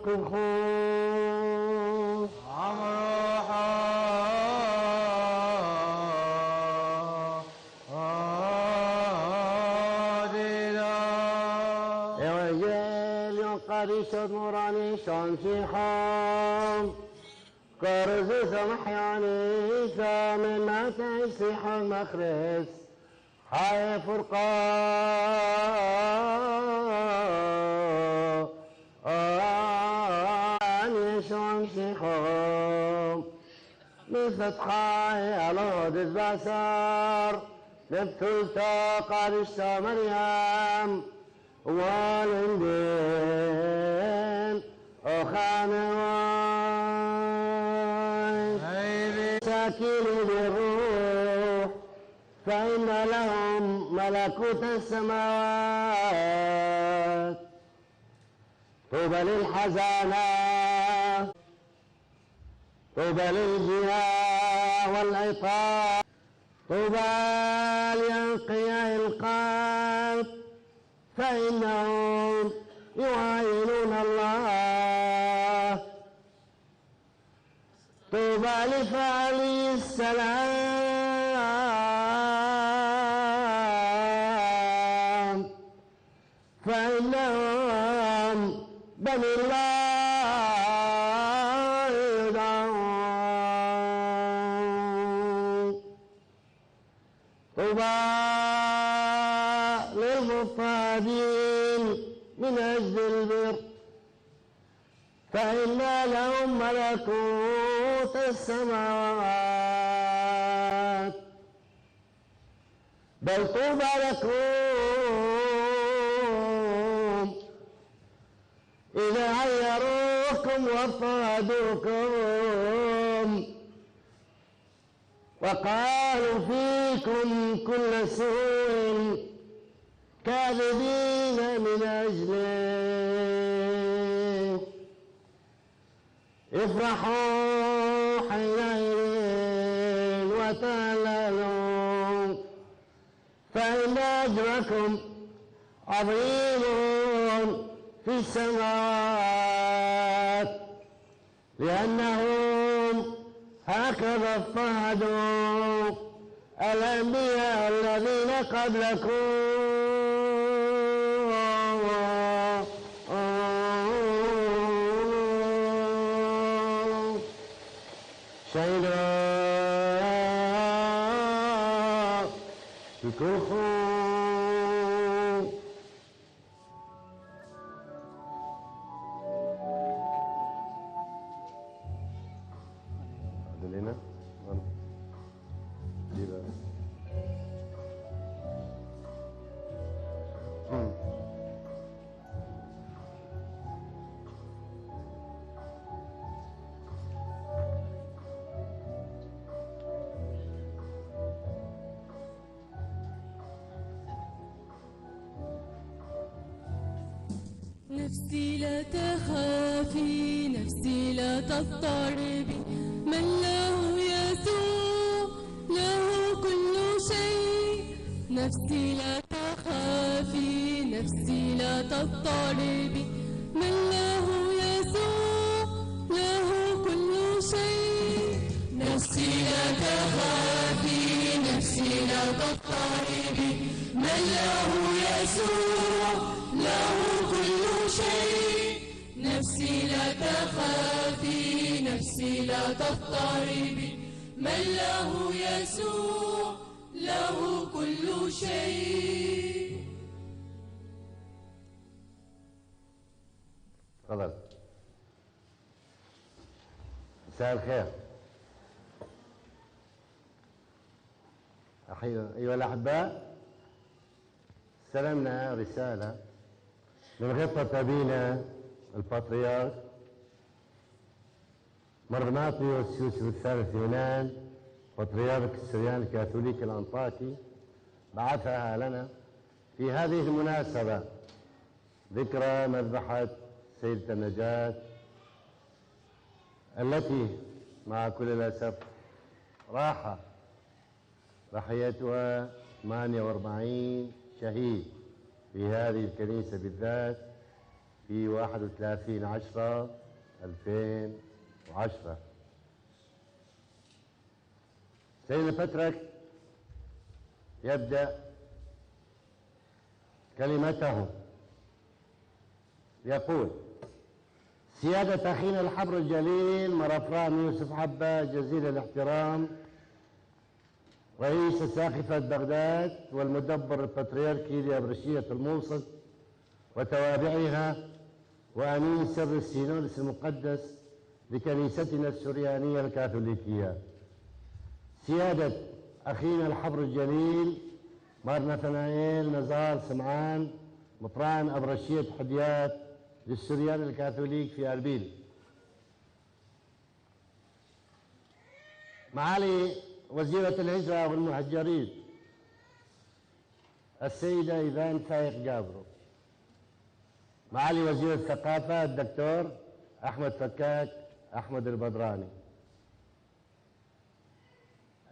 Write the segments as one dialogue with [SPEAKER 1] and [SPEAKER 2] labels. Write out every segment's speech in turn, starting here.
[SPEAKER 1] القبخون
[SPEAKER 2] عمروحا
[SPEAKER 1] Evangelion قديسة نوراني شمشيحهم كرز سمحياني سامن ما تيسيح المخرس حي فرقان شمشيحهم مثل حي على البصر نبتلتا قديسة مريم والندين أخانوان ساكن بالروح فإن لهم ملكوت السماوات طوبى للحزانة طوبى للجياع والعطاء طوبى لأنقياء القلب فإنهم يعاينون الله طوبى لفاعلي السلام فإنهم بني الله يدعون طوبى للمضطهدين من أجل البر فإن لهم ملكوت السماوات بل طوبى لكم إذا عيروكم واضطهدوكم وقالوا فيكم كل سوء كاذبين من أجله افرحوا حينئذ وتهللوا فإن أجركم عظيم في السماوات لأنهم هكذا اضطهدوا الأنبياء الذين قبلكم شهدوا بكفر عدلنا
[SPEAKER 3] نفسي لا تخافي نفسي لا تضطربي من له يسوع له كل شيء نفسي لا تخافي نفسي لا تضطربي من له يسوع له كل شيء نفسي لا تخافي نفسي لا تضطربي من له يسوع له كل شيء نفسي لا تخافي نفسي لا تضطربي من له يسوع له كل شيء.
[SPEAKER 1] تفضل. مساء الخير. أيها الأحباء، استلمنا رسالة من غبطة أبينا البطريرك مرناطيوس يوسف الثالث يونان بطريرك السريان الكاثوليكي الأنطاكي، بعثها لنا في هذه المناسبة ذكرى مذبحة سيدة النجاة التي مع كل الأسف راح ضحيتها 48 شهيد في هذه الكنيسة بالذات في 31/10/2010. سيدنا بطرك يبدأ كلمته يقول: سيادة أخينا الحبر الجليل مرفران يوسف حبة جزيل الاحترام، رئيس ساقفة بغداد والمدبر البطريركي لأبرشية الموصل وتوابعها وأمين سر السينودس المقدس لكنيستنا السريانية الكاثوليكية، سيادة أخينا الحبر الجليل مار نثنائيل نزار سمعان مطران أبرشية حديات للسريان الكاثوليك في أربيل، معالي وزيرة الهجرة والمهجرين السيدة إيفان فايق جابرو، معالي وزير الثقافة الدكتور أحمد فكاك أحمد البدراني،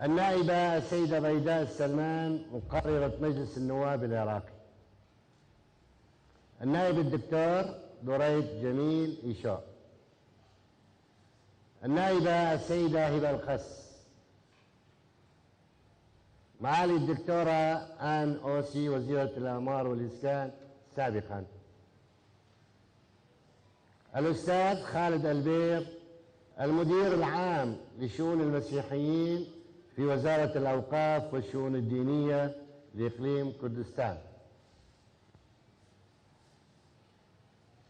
[SPEAKER 1] النائبة السيدة بيداء السلمان مقررة مجلس النواب العراقي، النائب الدكتور دريد جميل إيشو، النائبة السيدة هبة الخس، معالي الدكتورة آن أوسي وزيرة الأعمار والإسكان سابقا، الأستاذ خالد البير المدير العام لشؤون المسيحيين في وزارة الأوقاف والشؤون الدينية لإقليم كردستان،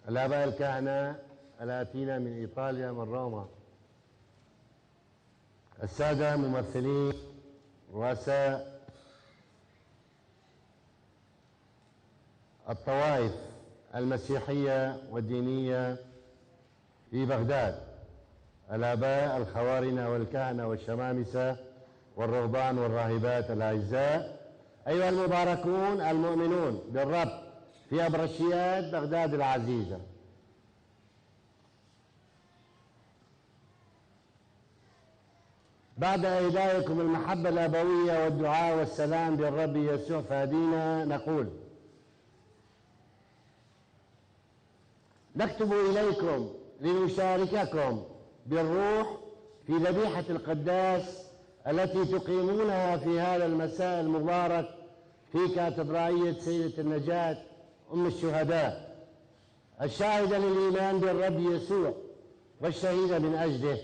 [SPEAKER 1] الآباء الكهنة الآتين من إيطاليا من روما، السادة ممثلين رؤساء الطوائف المسيحية والدينية في بغداد، الآباء الخوارنة والكهنة والشمامسة والرهبان والراهبات الأعزاء، أيها المباركون المؤمنون بالرب في أبرشيات بغداد العزيزة، بعد إهدائكم المحبة الأبوية والدعاء والسلام بالرب يسوع فادينا نقول: نكتب إليكم لنشارككم بالروح في ذبيحة القداس التي تقيمونها في هذا المساء المبارك في كاتدرائية سيدة النجاة أم الشهداء، الشاهدة للإيمان بالرب يسوع والشهيدة من أجله،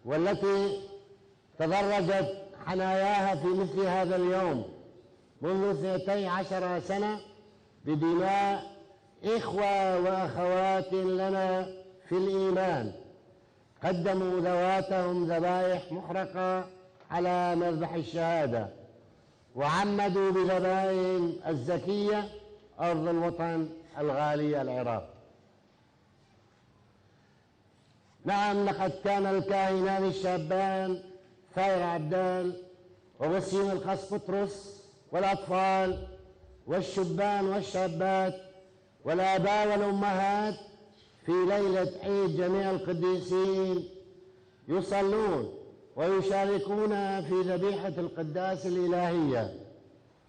[SPEAKER 1] والتي تدرجت حناياها في مثل هذا اليوم منذ 12 سنة بدماء إخوة وأخوات لنا في الإيمان قدموا ذواتهم ذبائح محرقة على مذبح الشهادة، وعمدوا بذبائهم الزكية أرض الوطن الغالي العراق. نعم، لقد كان الكاهنان الشابان ثائر عبدال ووسيم القس بطرس والأطفال والشبان والشابات والآباء والأمهات في ليلة عيد جميع القديسين يصلون ويشاركون في ذبيحة القداس الإلهية.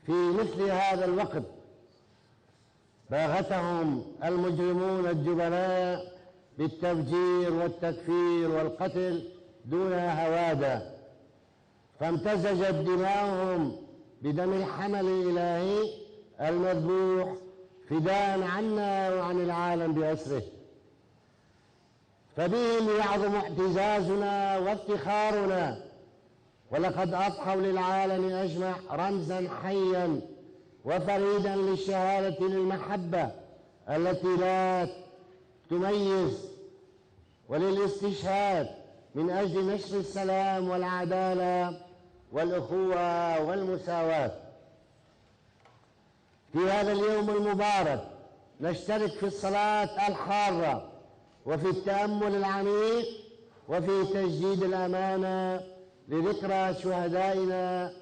[SPEAKER 1] في مثل هذا الوقت باغتهم المجرمون الجبناء بالتفجير والتكفير والقتل دون هوادة، فامتزجت دماؤهم بدم الحمل الإلهي المذبوح فداء عنا وعن العالم بأسره، فبهم يعظم اعتزازنا وافتخارنا، ولقد أضحوا للعالم أجمع رمزا حيا وفريدا للشهادة للمحبة التي لا تميز، وللاستشهاد من أجل نشر السلام والعدالة والأخوة والمساواة. في هذا اليوم المبارك نشترك في الصلاة الحارة وفي التأمل العميق وفي تجديد الأمانة لذكرى شهدائنا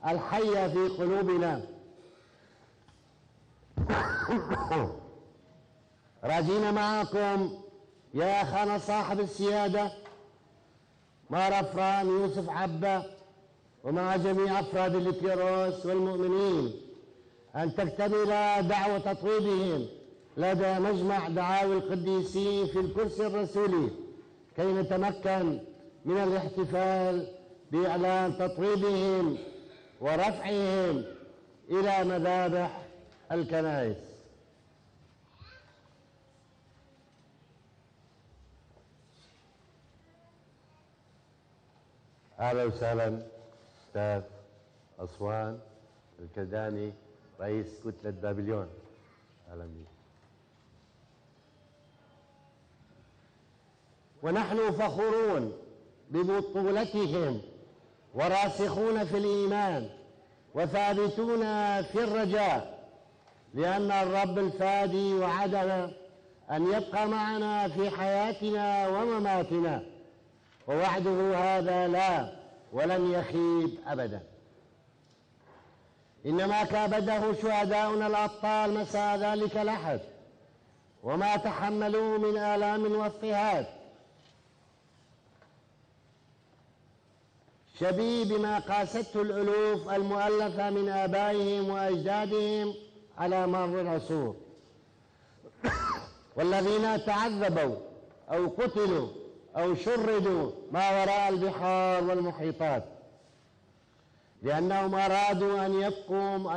[SPEAKER 1] الحية في قلوبنا، راجين معكم يا أخانا صاحب السيادة مار أفران يوسف حبة ومع جميع أفراد الكيروس والمؤمنين أن تكتمل دعوة تطويبهم لدى مجمع دعاوي القديسين في الكرسي الرسولي كي نتمكن من الاحتفال بإعلان تطويبهم ورفعهم إلى مذابح الكنائس. أهلا وسهلا أستاذ أسوان الكداني رئيس كتلة بابليون، أهلا بك. ونحن فخورون ببطولتهم وراسخون في الإيمان وثابتون في الرجاء، لأن الرب الفادي وعدنا أن يبقى معنا في حياتنا ومماتنا، ووعده هذا لا ولن يخيب أبدا. إنما كابده شهداؤنا الأبطال مساء ذلك الأحد وما تحملوا من آلام واضطهاد شبيه بما قاسته الألوف المؤلفة من آبائهم وأجدادهم على مر العصور، والذين تعذبوا أو قتلوا أو شردوا ما وراء البحار والمحيطات، لأنهم أرادوا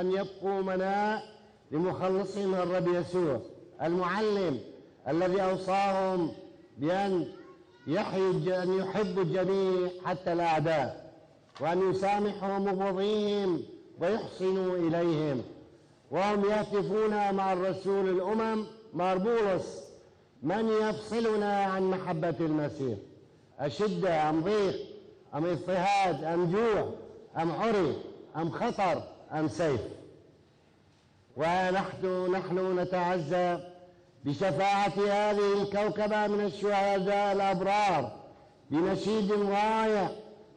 [SPEAKER 1] أن يبقوا مناء لمخلصهم الرب يسوع المعلم الذي أوصاهم بأن يحبوا الجميع حتى الأعداء، وأن يسامحوا مبغضيهم ويحسنوا إليهم، وهم يهتفون مع الرسول الأمم مار بولس: من يفصلنا عن محبة المسيح؟ أشدة أم ضيق أم اضطهاد أم جوع أم عري أم خطر أم سيف؟ ونحن نتعزى بشفاعة هذه الكوكبة من الشهداء الأبرار بنشيد رايع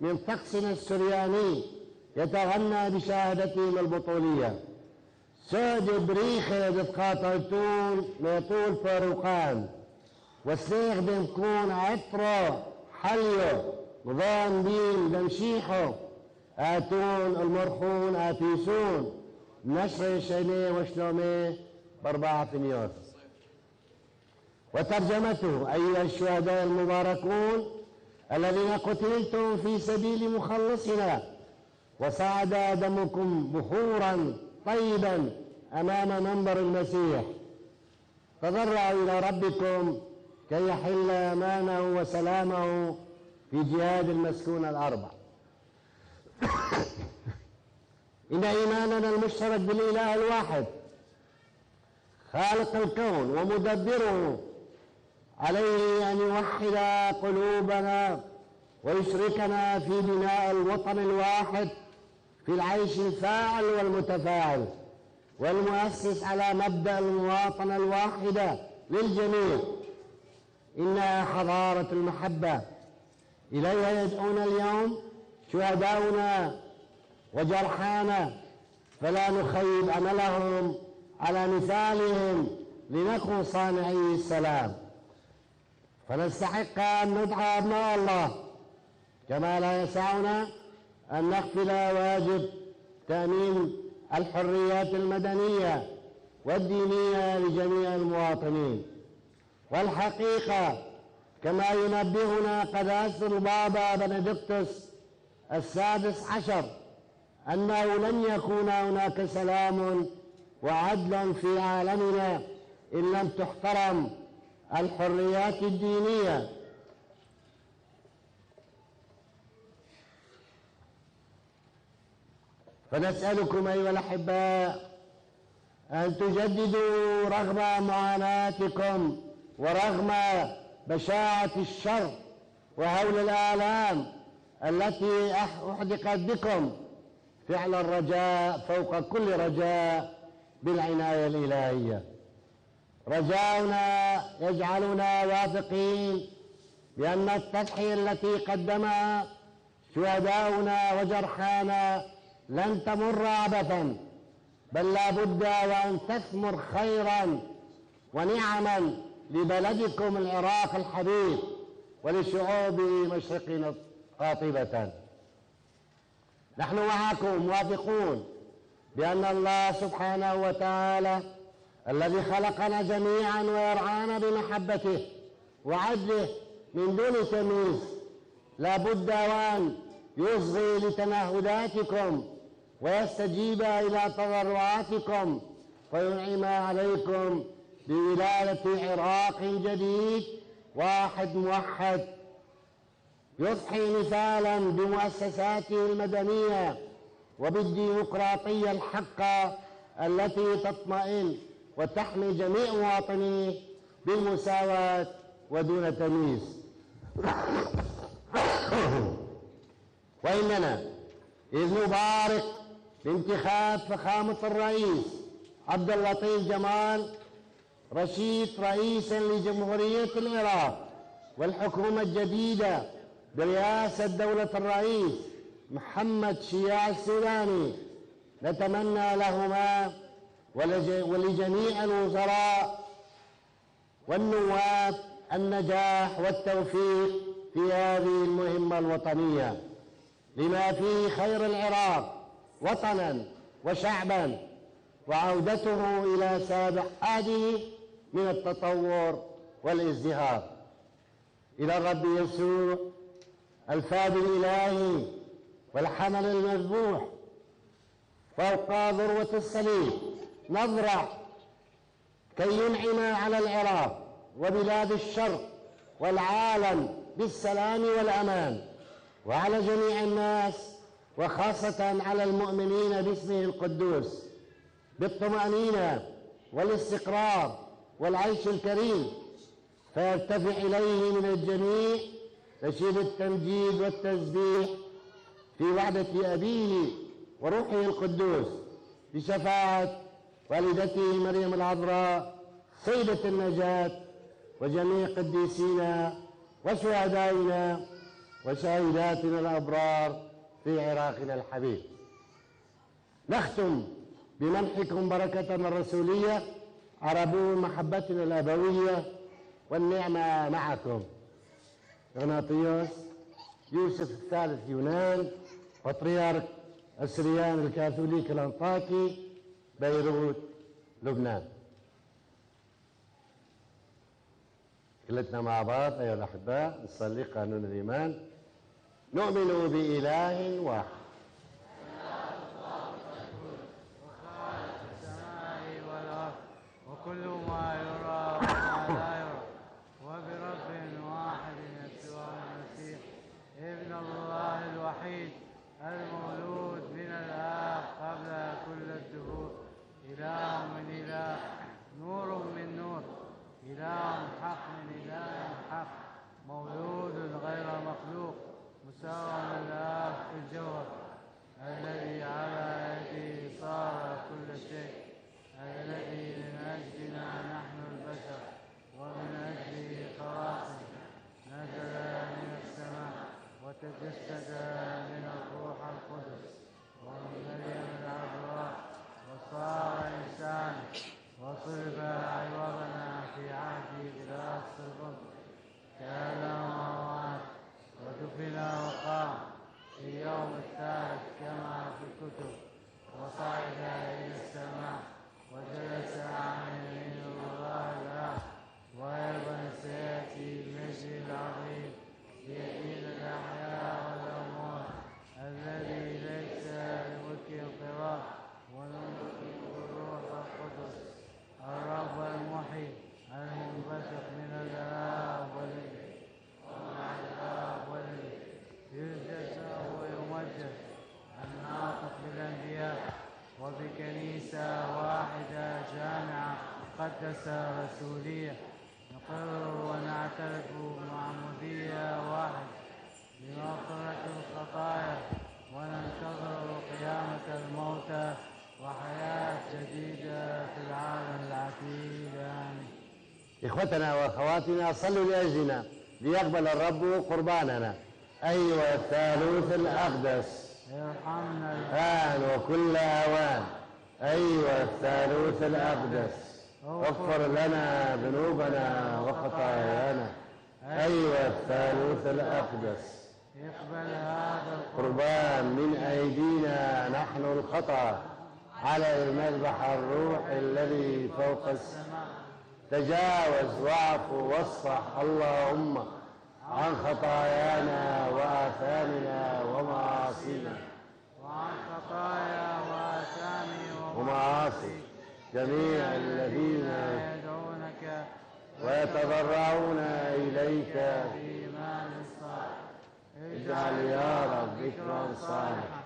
[SPEAKER 1] من طقسنا السرياني يتغنى بشهادتهم البطولية: سود بريخة دفقاتيتون ميطول فاروقان وسليغ بمكون عطرة حليو وضان بيل بمشيحو آتون المرخون آتيسون نشر شيني وشلومي ب4 فنيوس. وترجمته: أيها الشهداء المباركون الذين قتلتم في سبيل مخلصنا، وصعد دمكم بخورا طيبا أمام منبر المسيح، تضرعوا إلى ربكم كي يحل أمانه وسلامه في جهاد المسكون الأربع. إن إيماننا المشترك بالإله الواحد خالق الكون ومدبره عليه أن يوحد قلوبنا ويشركنا في بناء الوطن الواحد في العيش الفاعل والمتفاعل، والمؤسس على مبدأ المواطنة الواحدة للجميع. إنها حضارة المحبة إليها يدعونا اليوم شهداؤنا وجرحانا، فلا نخيب أملهم على مثالهم لنكون صانعي السلام، فنستحق أن ندعى أبناء الله، كما لا يسعنا أن نغفل واجب تأمين الحريات المدنية والدينية لجميع المواطنين. والحقيقة كما ينبهنا قداسة البابا بنديكتوس ال16 أنه لن يكون هناك سلام وعدل في عالمنا إن لم تحترم الحريات الدينية. فنسألكم أيها الأحباء أن تجددوا رغم معاناتكم ورغم بشاعة الشر وهول الآلام التي أحدقت بكم فعل الرجاء فوق كل رجاء بالعناية الإلهية. رجاؤنا يجعلنا واثقين بأن التضحية التي قدمها شهداؤنا وجرحانا لن تمر عبثا، بل لا بد وأن تثمر خيرا ونعما لبلدكم العراق الحبيب ولشعوب مشرقنا قاطبة. نحن معكم واثقون بأن الله سبحانه وتعالى الذي خلقنا جميعا ويرعانا بمحبته وعدله من دون تمييز، لا بد وأن يصغي لتنهداتكم ويستجيب إلى تضرعاتكم وينعم عليكم بولادة عراق جديد واحد موحد يضحي مثالا بمؤسساته المدنية وبالديمقراطية الحقة التي تطمئن وتحمي جميع مواطنيه بالمساواة ودون تمييز. وإننا إذ نبارك بانتخاب فخامة الرئيس عبد اللطيف جمال رشيد رئيسا لجمهورية العراق والحكومة الجديدة برئاسة دولة الرئيس محمد شياع السوداني، نتمنى لهما ولجميع الوزراء والنواب النجاح والتوفيق في هذه المهمة الوطنية لما فيه خير العراق وطنا وشعبا وعودته إلى سابق عهده من التطور والازدهار. إلى الرب يسوع الفادي الإلهي والحمل المذبوح فوق ذروة الصليب نضرع كي ينعم على العراق وبلاد الشرق والعالم بالسلام والأمان، وعلى جميع الناس وخاصة على المؤمنين باسمه القدوس بالطمأنينة والاستقرار والعيش الكريم، فيرتفع إليه من الجميع نشيد التمجيد والتسبيح في وحدة أبيه وروحه القدوس بشفاعة والدته مريم العذراء سيدة النجاة وجميع قديسينا وشهدائنا وشهيداتنا الأبرار في عراقنا الحبيب. نختم بمنحكم بركتنا الرسولية عربون محبتنا الأبوية والنعمة معكم. إغناطيوس يوسف الثالث يونان بطريرك السريان الكاثوليك الأنطاكي بيروت لبنان. كلتنا مع بعض أيها الأحباء نصلي قانون الإيمان. نؤمن بإله واحد
[SPEAKER 2] وخالق السماء والأرض وكل ما يرى وما لا يرى، وبرب واحد يسوع المسيح ابن الله الوحيد المولود من الآب قبل كل الدهور، إله من إله، نور من نور، إله حق من إله حق، مولود غير مخلوق، مساوى للآب في الجوهر، الذي على يده صار كل شيء، الذي من أجلنا نحن البشر ومن أجل خلاصنا نزل من السماء وتجسد من الروح القدس ومن مريم العذراء وصار إنسانا وصلب عوضنا في عهد بلاس القدس، تألم ومات ودفن وقام في يوم الثالث كما في الكتب، وصعد إلى السماء وجلس عن يمين الله الآب، وأيضا سيأتي المجد العظيم ليدين الأحياء والأموات، الذي ليس لملك انقضاء ونملك بالروح القدس الرب المحيي المنبثق من الآب والابن ومع الآب والابن يجزى ويمجد الناطق بالأنبياء وبكنيسة واحدة جامعة مقدسة رسولية، نقر ونعترف بمعمودية واحدة لمغفرة الخطايا، وننتظر قيامة الموتى وحياة جديدة في العالم العتيد. آمين.
[SPEAKER 1] إخوتنا وأخواتنا صلوا لأجلنا ليقبل الرب قرباننا. أيها الثالوث الأقدس
[SPEAKER 2] ارحمنا
[SPEAKER 1] الآن وكل أوان. أيها الثالوث الأقدس اغفر لنا ذنوبنا وخطايانا. أيها الثالوث الأقدس
[SPEAKER 2] اقبل هذا
[SPEAKER 1] قربان من أيدينا نحن الخطأ. على المذبح الروح الذي فوق السماء. تجاوز واعف واصفح اللهم عن خطايانا وآثامنا ومعاصينا،
[SPEAKER 2] وعن خطايا وآثامي
[SPEAKER 1] ومعاصي جميع الذين
[SPEAKER 2] يدعونك
[SPEAKER 1] ويتضرعون إليك.
[SPEAKER 2] بإيمان صالح.
[SPEAKER 1] اجعل يا رب ذكرا صالحا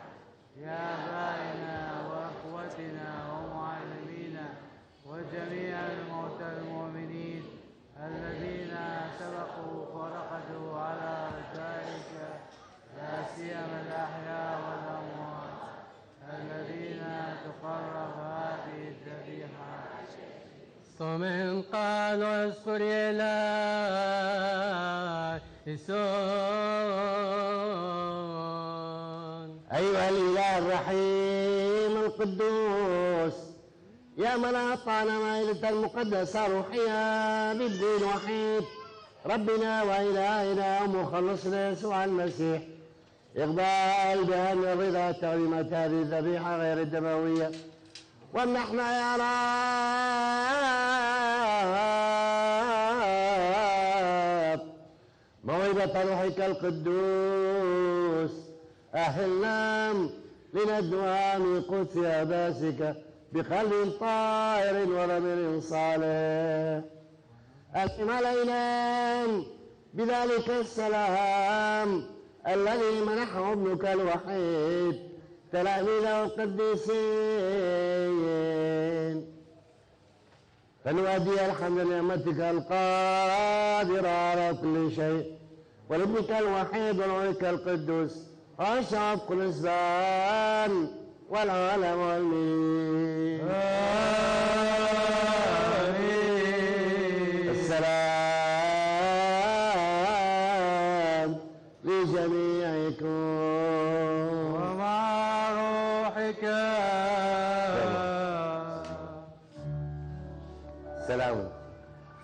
[SPEAKER 2] يا آبائنا وأخوتنا ومعلمينا وجميع الموتى المؤمنين الذين سبقوا ورقدوا على رجائك، لا سيما الأحياء والأموات الذين تقرب هذه الذبيحة.
[SPEAKER 4] صمن قال واذكر إلهيسون.
[SPEAKER 1] أيها الإله الرحيم القدوس، يا من أعطانا مائدة المقدسة روحية بالدين الوحيد ربنا وإلهنا ومخلصنا يسوع المسيح، اقبل بأن الرضا تقديمة هذه الذبيحة غير الدموية، وامنحنا يا رب موهبة روحك القدوس. أهلنا لندوام قدس أباسك بقلب طاهر وضمير صالح. أتم علينا بذلك السلام الذي منحه ابنك الوحيد تلاميذه القديسين، فنؤدي الحمد لنعمتك القادرة على كل شيء، ولابنك الوحيد وروحك القدوس وأشرف كل إسبان والعالم والمين. السلام لجميعكم
[SPEAKER 2] ومع روحك.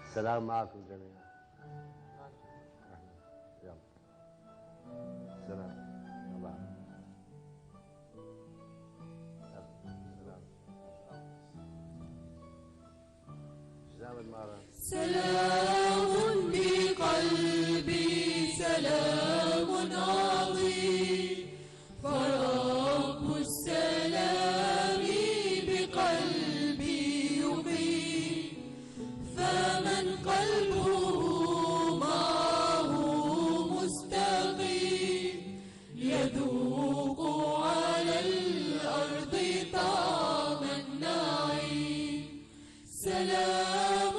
[SPEAKER 1] السلام معكم جميعا. يلا سلام. يلا.
[SPEAKER 3] سلام بقلبي، سلام عظيم، فرب السلام بقلبي يقيم، فمن قلبه معه مستقيم يذوق على الأرض طعم النعيم. سلام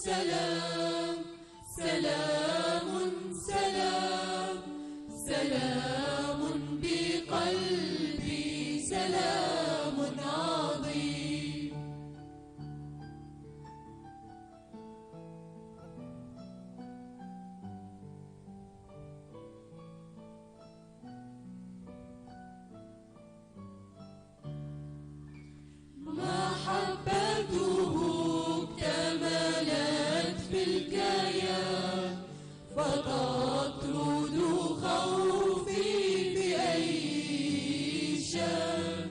[SPEAKER 3] سلام سلام سلام سلام بقلبي، سلام عظيم. محبته اكتملت في الكيان، فتطرد خوفي بأي شان.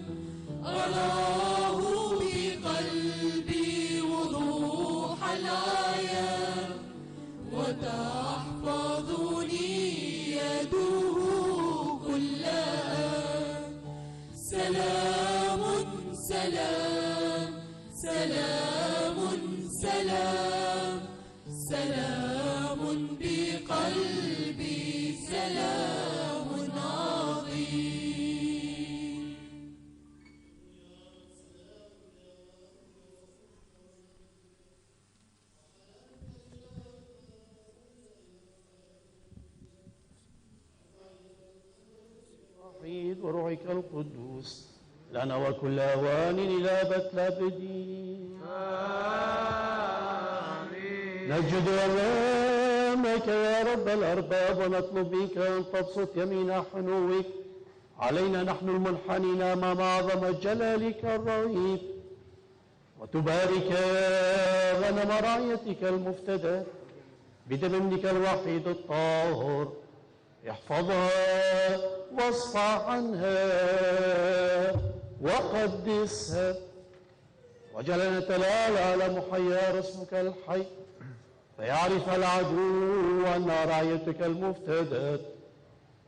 [SPEAKER 3] أراه بقلبي وضوح العيان، وتحفظني يده كل آن. سلام سلام سلام سلام سلام بقلبي، سلام عظيم.
[SPEAKER 5] الوحيد وروحك القدوس لنا وكل أوان إلى أبد الآبدين. نجد أمامك يا رب الأرباب، ونطلب بك أن تبسط يمين حنوك علينا نحن المنحنين أمام عظمة جلالك الرهيب، وتبارك غنم رعيتك المفتدى بدم ابنك الوحيد الطاهر. احفظها واصفح عنها وقدسها، وجعلنا نتلال على محيا اسمك الحي، فيعرف العدو أن رعيتك المفتدات،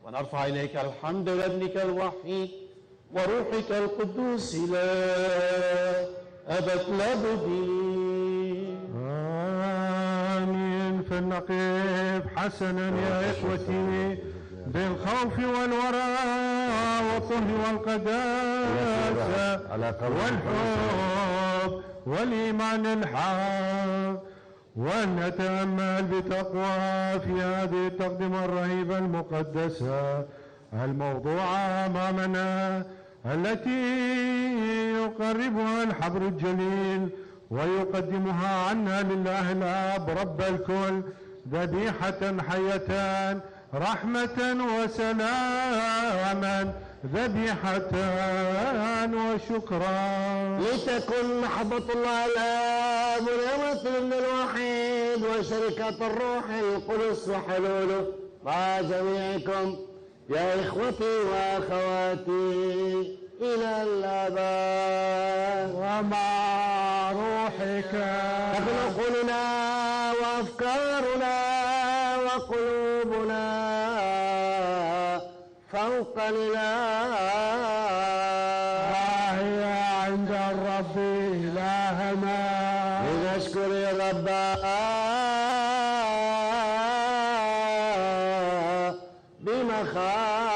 [SPEAKER 5] ونرفع إليك الحمد لابنك الوحيد وروحك القدوس إلى أبد الآبدين.
[SPEAKER 6] آمين. فلنقف حسنا يا إخوتي بالخوف والوراء والطهر والقداسة والحب والإيمان الحق، ونتأمل بتقوى في هذه التقدمة الرهيبة المقدسة الموضوعة أمامنا، التي يقربها الحبر الجليل ويقدمها عنا لله الآب رب الكل ذبيحة حية رحمة وسلاما، ذبيحة وشكرا.
[SPEAKER 1] لتكن محبة الله الآب ونعمة الابن الوحيد وشركة الروح القدس وحلوله مع جميعكم يا إخوتي وأخواتي إلى الأبد.
[SPEAKER 6] ومع روحك
[SPEAKER 1] تكن عقولنا وأفكارنا وقلوبنا فوق الإله
[SPEAKER 6] هي عند الرب إلهنا،
[SPEAKER 1] لنشكر الرب بمخافة،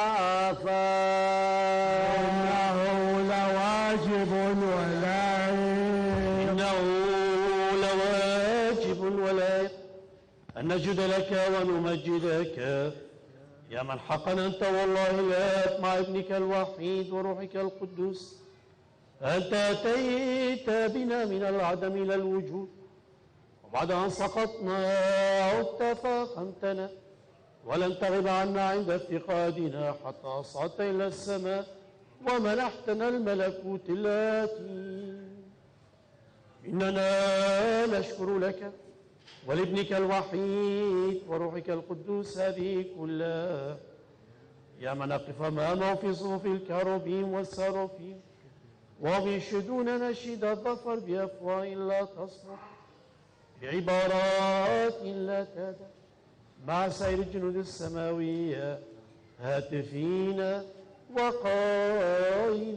[SPEAKER 6] إنه لواجب ولائق،
[SPEAKER 5] إنه لواجب ولائق أن نسجد لك ونمجدك يا من حقا أنت والله الآب مع ابنك الوحيد وروحك القدوس. أنت أتيت بنا من العدم إلى الوجود، وبعد أن سقطنا عدت فأقمتنا، ولن تغب عنا عند افتقادنا حتى أصعدت إلى السماء ومنحتنا الملكوت الآتي. إننا نشكر لك ولابنك الوحيد وروحك القدوس هذه كلها، يا من نقف أمامه في صفوف الكروبيم والسرافيم وينشدون نشيد الظفر بأفواه لا تصرخ بعبارات لا تدع مع سائر الجنود السماوية هاتفين وقائلين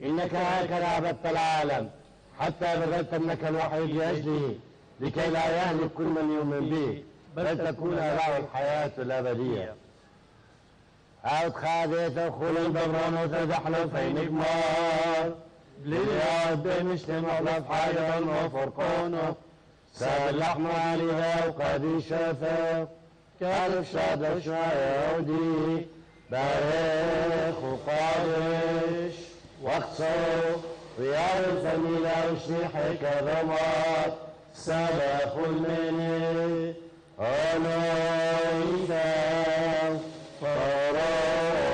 [SPEAKER 1] إنك هكذا عبدت العالم حتى بذلت ابنك الوحيد لأجله لكي لا يهلك كل من يؤمن به بل تكون له الحياة الأبدية. عود خادية خلن ببران وتدحلو فين إجمار للياد بمشتم أغلف حيدا وفرقونه ساب اللحم عليها وقادي شافه كالف شاد شوية يهودي باريخ وقادش واقصو ريال الفميلة وشريحة كرمات سابخ المني أنا إذا فرار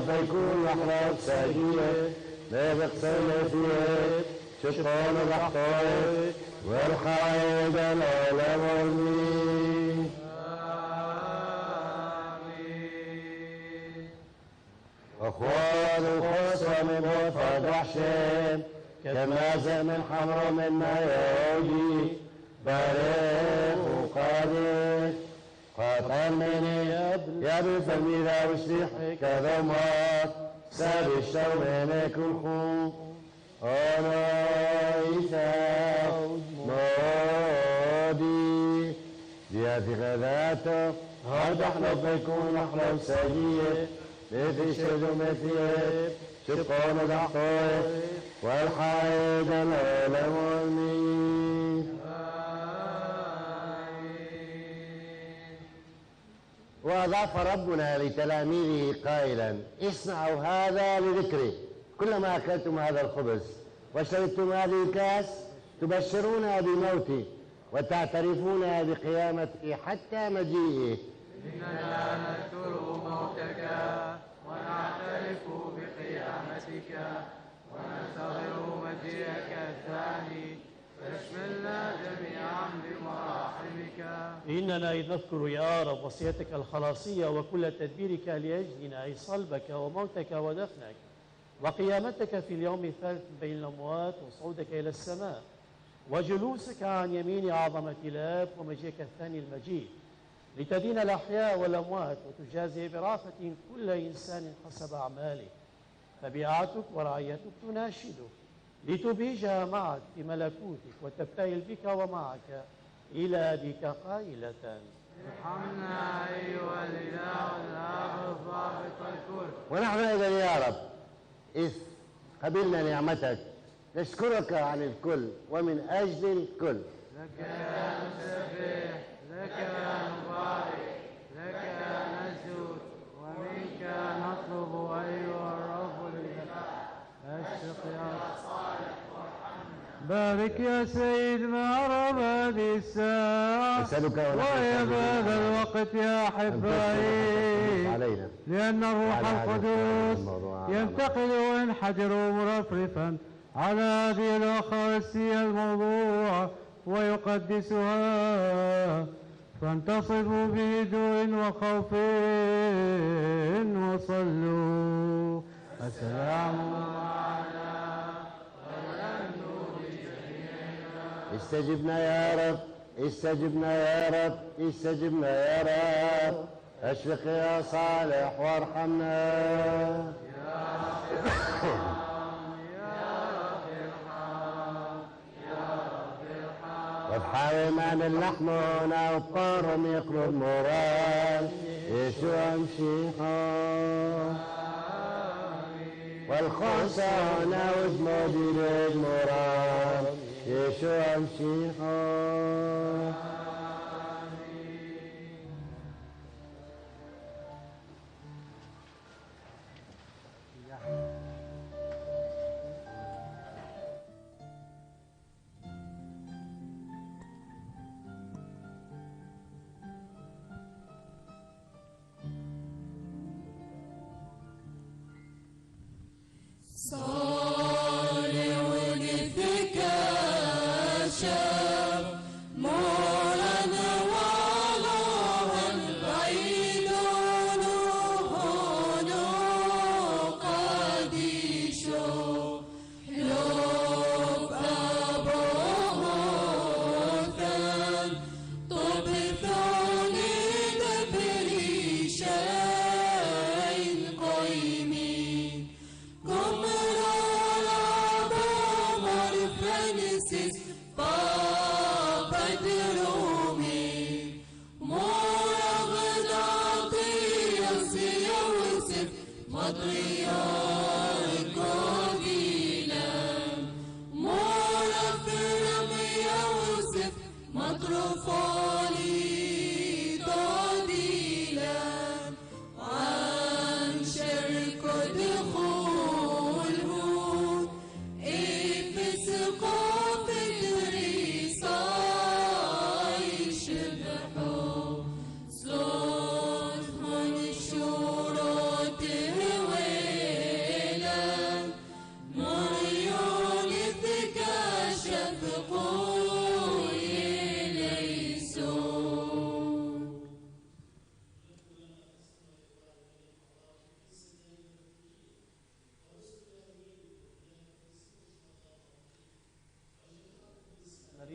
[SPEAKER 1] فيكون محراب ساجية لا بقسم فيه شطان الأحطائف والخيد العالم والمين. أخوان الخصم موفد وحشين كمازة من حمر منا يهودي بارك وقادر قاتل مني يا بالفميرة وشريح كذمات ساب الشر منك الخوف أنا إيساف نادي بيأتي غذاته هاد أحلى فيكون أحلى وساجية ليتي شجو مثيب شقون الأحطائف والحائد العالم والمين. وأضاف ربنا لتلاميذه قائلا اصنعوا هذا لذكري كلما أكلتم هذا الخبز وشربتم هذه الكاس تبشرون بموتي وتعترفون بقيامته حتى مجيئه.
[SPEAKER 2] إننا نذكر موتك ونعترف بقيامتك وننتظر مجيئك الثاني فاشملنا جميعا بمراحمك.
[SPEAKER 5] إننا إذ نذكر يا رب وصيتك الخلاصية وكل تدبيرك لأجلنا أي صلبك وموتك ودفنك وقيامتك في اليوم الثالث بين الأموات وصعودك إلى السماء وجلوسك عن يمين عظمة الآب ومجيئك الثاني المجيد لتدين الأحياء والأموات وتجازي برافة كل إنسان حسب أعماله تبعاتك ورعيتك تناشدك لتبهجها معك في ملكوتك وتبتهل بك ومعك إلى أبيك قائلة
[SPEAKER 2] ارحمنا أيها الإله الآب الضابط الكل.
[SPEAKER 1] ونحن أيضا يا رب إذ قبلنا نعمتك نشكرك عن الكل ومن أجل الكل.
[SPEAKER 2] لك نسبح لك نبارك لك نسجد ومنك نطلب أيها الرب الإله أشفق يا صالح وارحمنا.
[SPEAKER 6] بارك يا سيد مع رب هذه الساعة ويا بهذا الوقت يا أحبائي
[SPEAKER 1] علينا
[SPEAKER 6] لأن الروح القدس ينتقل وينحدر مرفرفا على هذه الأخاصية الموضوع ويقدسها فانتصبوا بهدوء وخوف وصلوا السلام
[SPEAKER 1] استجبنا يا رب استجبنا يا رب استجبنا يا رب اشفق يا صالح وارحمنا. وبحاول ما نلحمنا وطارم يقرب مراد يسوع مشيخا والخوصانة وجمود المراد يسوع مشيخا.
[SPEAKER 3] صالح الذكاء شاب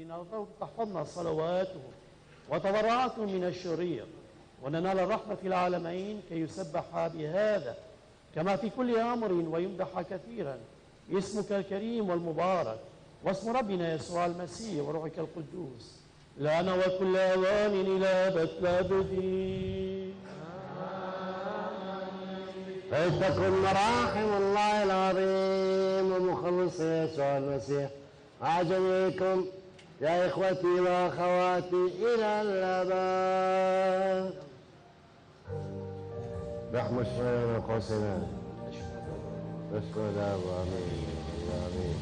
[SPEAKER 5] نرجوك تحفظنا صلواتهم وتبرعاتهم من الشرير، وننال الرحمة في العالمين كي يسبح بهذا كما في كل أمر ويمدح كثيرا اسمك الكريم والمبارك، واسم ربنا يسوع المسيح وروحك القدوس لنا وكل أوان إلى أبد الآبدين.
[SPEAKER 1] فلتكن مراحم الله العظيم ومخلص يسوع المسيح مع جميعكم يا إخوتي وأخواتي إلى الأبد. رحمة شوية قوسنا نشكر الأب. آمين آمين.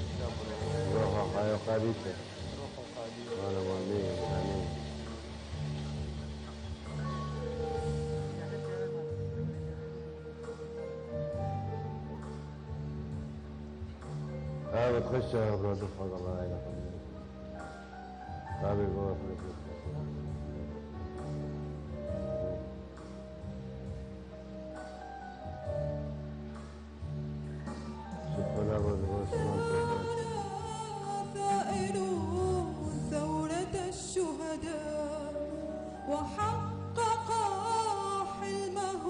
[SPEAKER 1] روح حياة قديسة آمين آمين. بتخش يا ابو تفضل الله يعينك. طيب جوه في
[SPEAKER 3] ثائرون ثورة الشهداء وحقق حلمه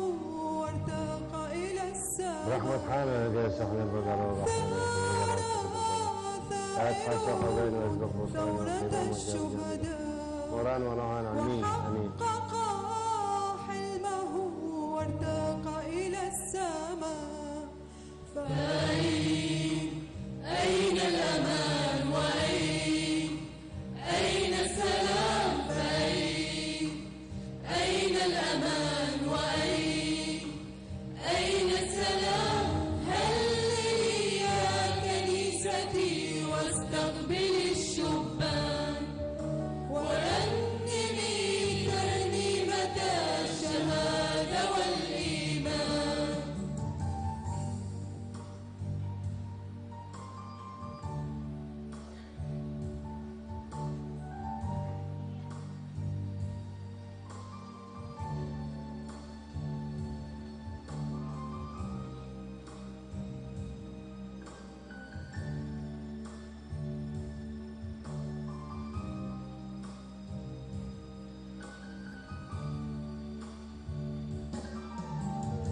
[SPEAKER 3] وارتقى إلى السماء.
[SPEAKER 1] رحمة حالنا جاي سحنا البقرة
[SPEAKER 3] ثورة الشهداء
[SPEAKER 1] قرآن ونعان. آمين آمين.
[SPEAKER 3] وحقق حلمه وارتقى إلى السماء. أين الأمان أين السلام؟ أين الأمان أين السلام؟ هللي يا كنيستي واستقبلي الشبان ورنمي ترنيمة الشهادة والإيمان.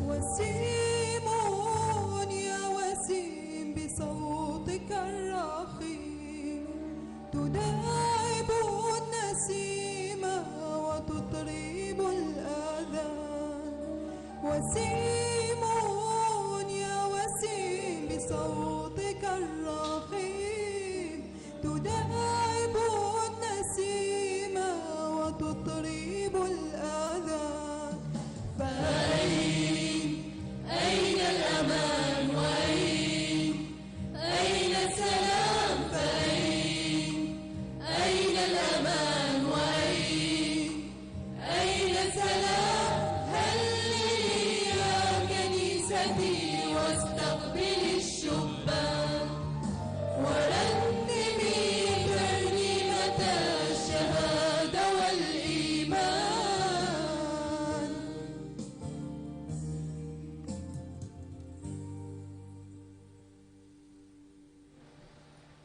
[SPEAKER 3] وسيم يا وسيم بصوتك الرخيم تداعب النسيم وتطرب الآذان. وسيم يا وسيم بصوتك الرخيم تداعب النسيم وتطرب الآذان. أين الأمان أين السلام؟ أين الأمان أين السلام؟ هللي يا كنيستي واستقبلي الشبان ورنمي ترنيمة الشهادة والإيمان.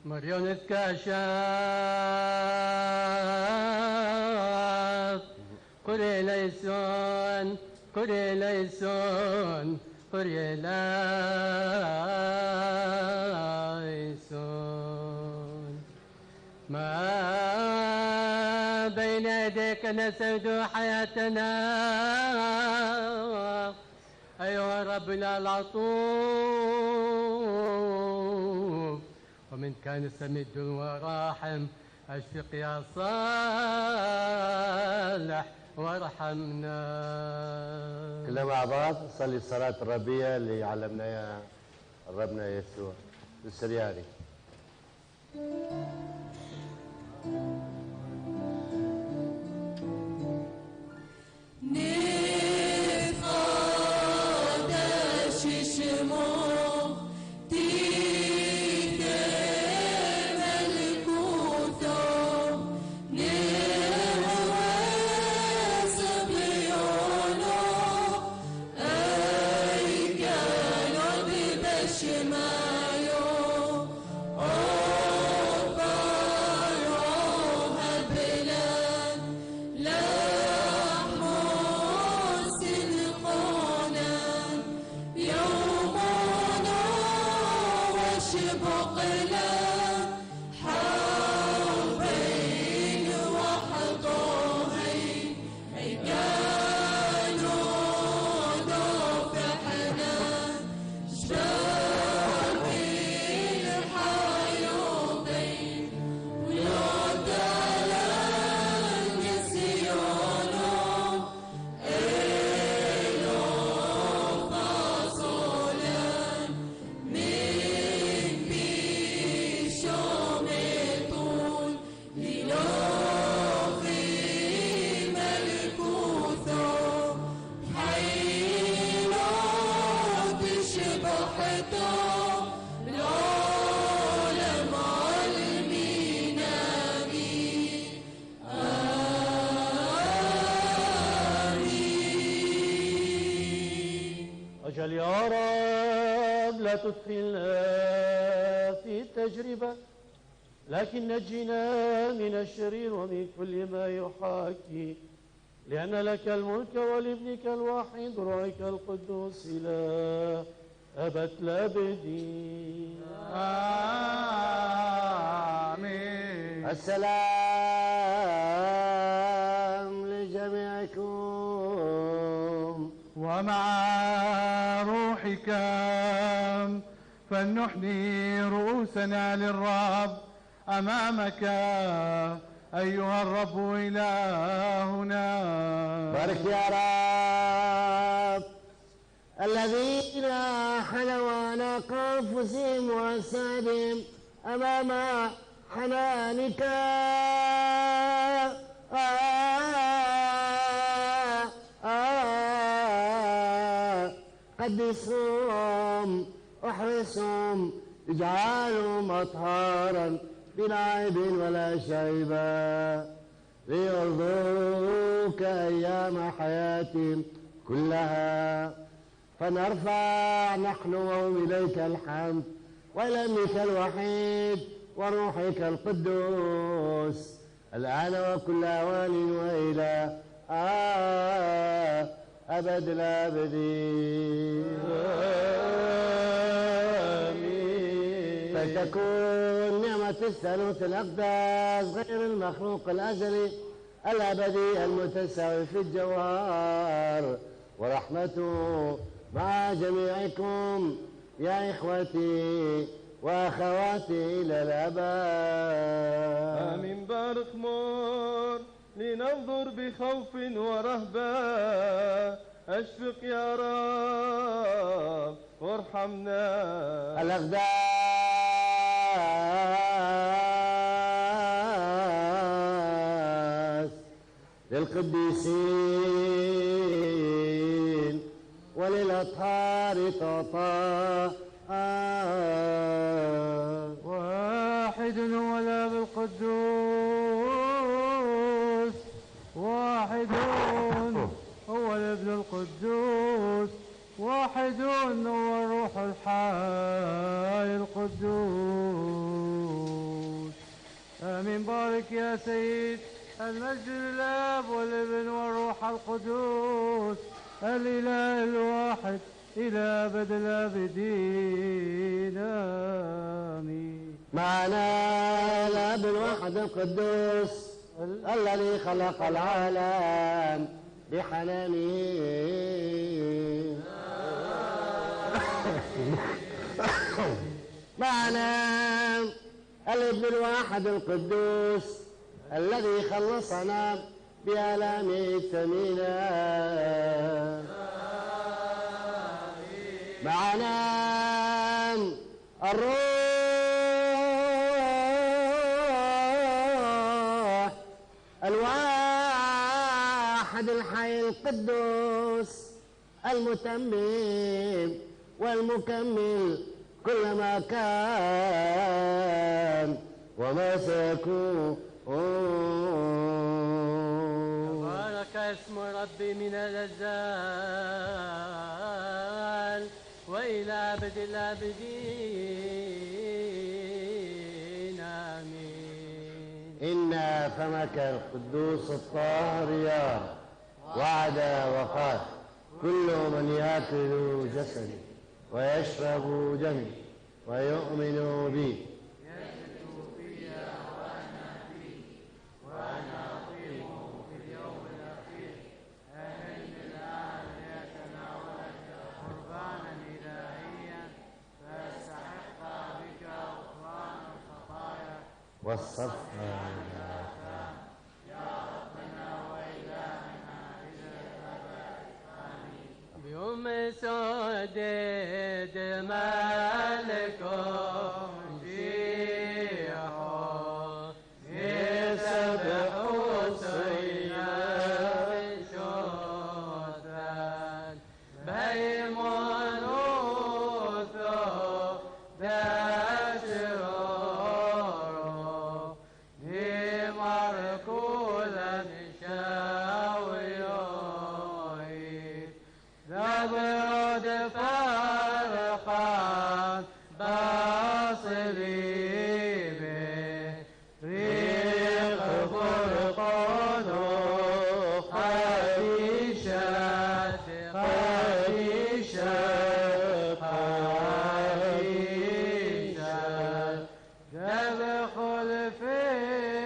[SPEAKER 4] مريون كاشاف قري ليسون قري ليسون قري ليسون. ما بين يديك نسد حياتنا أيها ربنا العطوف ومن كان سميد وراحم أشفق يا صالح وارحمنا.
[SPEAKER 1] كلنا مع بعض نصلي الصلاة الربية اللي علمنا اياها ربنا يسوع السرياني.
[SPEAKER 3] Shemayo, oh,
[SPEAKER 5] اجل يا رب لا تدخلنا في التجربة، لكن نجنا من الشرير ومن كل ما يحاكي، لأن لك الملك ولابنك الوحيد روحك القدوس إلى أبد الآبدين.
[SPEAKER 6] آمين.
[SPEAKER 1] السلام لجميعكم
[SPEAKER 6] ومع روحك، فلنحني رؤوسنا للرب أمامك أيها الرب إلهنا.
[SPEAKER 1] بارك يا رب الذين حلوا أعناق أنفسهم وأجسادهم أمام حنانك. قدسهم احرسهم اجعلهم أطهارا بلا عيب ولا شيبة، ليرضوك أيام حياتهم كلها. فنرفع نحن وهم إليك الحمد وإلى ابنك الوحيد وروحك القدوس الآن وكل أوان وإلى أبد الآبدين. آمين. فتكون نعمة الثالوث الأقدس غير المخلوق الأزلي الأبدي المتساوي في الجوهر ورحمته مع جميعكم يا إخوتي وأخواتي إلى الأبد.
[SPEAKER 7] آمين. بارك مور لننظر بخوف ورهبة، أشفق يا رب وارحمنا.
[SPEAKER 1] الأقداس للقديسين وللأطهار تعطى.
[SPEAKER 6] واحد هو الآب القدوس، واحد هو الابن القدوس، واحد هو الروح الحي القدوس. آمين. بارك يا سيد المجد للآب والابن والروح القدوس الإله الواحد إلى أبد الآبدين. آمين.
[SPEAKER 1] معنا الأب الواحد القدوس الذي خلق العالم بحنانه. معنا الابن الواحد القدوس الذي خلصنا بآلامه الثمينة. معنا الروح الواحد الحي القدوس المتمم والمكمل كل ما كان وما سيكون.
[SPEAKER 4] تبارك اسم ربي من الأزال وإلى أبد الآبدين. آمين.
[SPEAKER 1] إن فمك القدوس الطاهر يا وعد وقال كل من يأكل جسدي ويشرب دمي ويؤمن بي والصف
[SPEAKER 4] بيوم سدد مالكم شيعوا يسبحوا سيئا شوثا بيمونوثو داشرورو نماركولا نشاويوي دبرو دفاع
[SPEAKER 2] صليبه ريق فرقانه حديشات تدخل في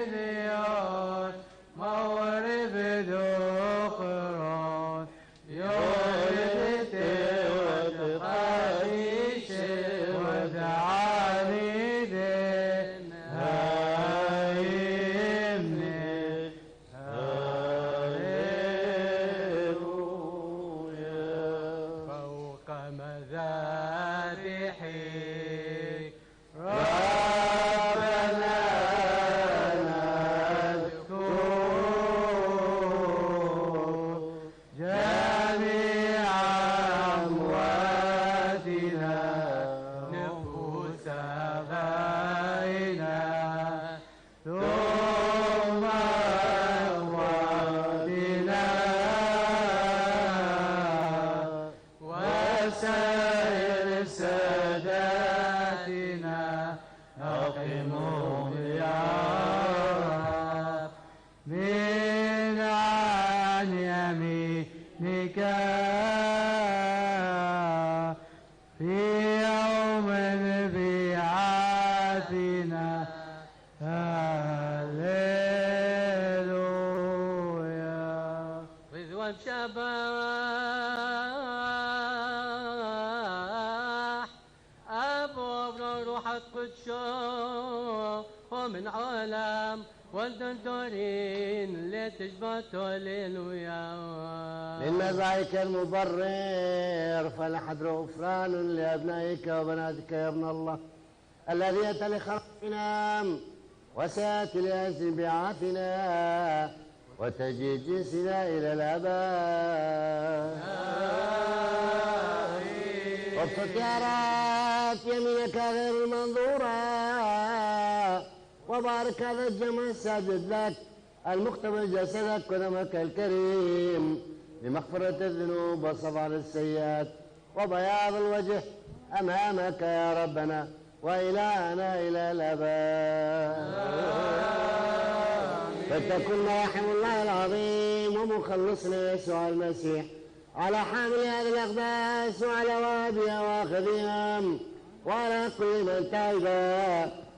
[SPEAKER 2] اليوم مورب دقران يولد وتقايش ودعاني دين هايمني هاليلويا فوق مذابحي ربنا نذكر جميع أمواتنا نفوس أبائنا ثم أمواتنا وسائر ساداتنا أقمهم يا رب من عن يمينك في يوم بعاثنا هللويا
[SPEAKER 4] رضوان شباح أبو روح القدس ومن عالم والدنتورين لتشبت هللويا
[SPEAKER 1] للمزايك المبرر فلحد غفران لأبنائك وبناتك يا ابن الله الذي أتى لخلقنا وسيأتي لأجل بعاثنا وتجيء جنسنا إلى الأبد وابسط يا رب يمينك غير المنظورة وبارك هذا الجمع الساجد لك المختبر جسدك ودمك الكريم لمغفرة الذنوب وصفع السيئات وبياض الوجه أمامك يا ربنا وإلهنا إلى الأبد فلتكن مراحم الله العظيم ومخلصنا يسوع المسيح على حامل هذه الأقداس وعلى وابها واخذها وعلى كل من تعب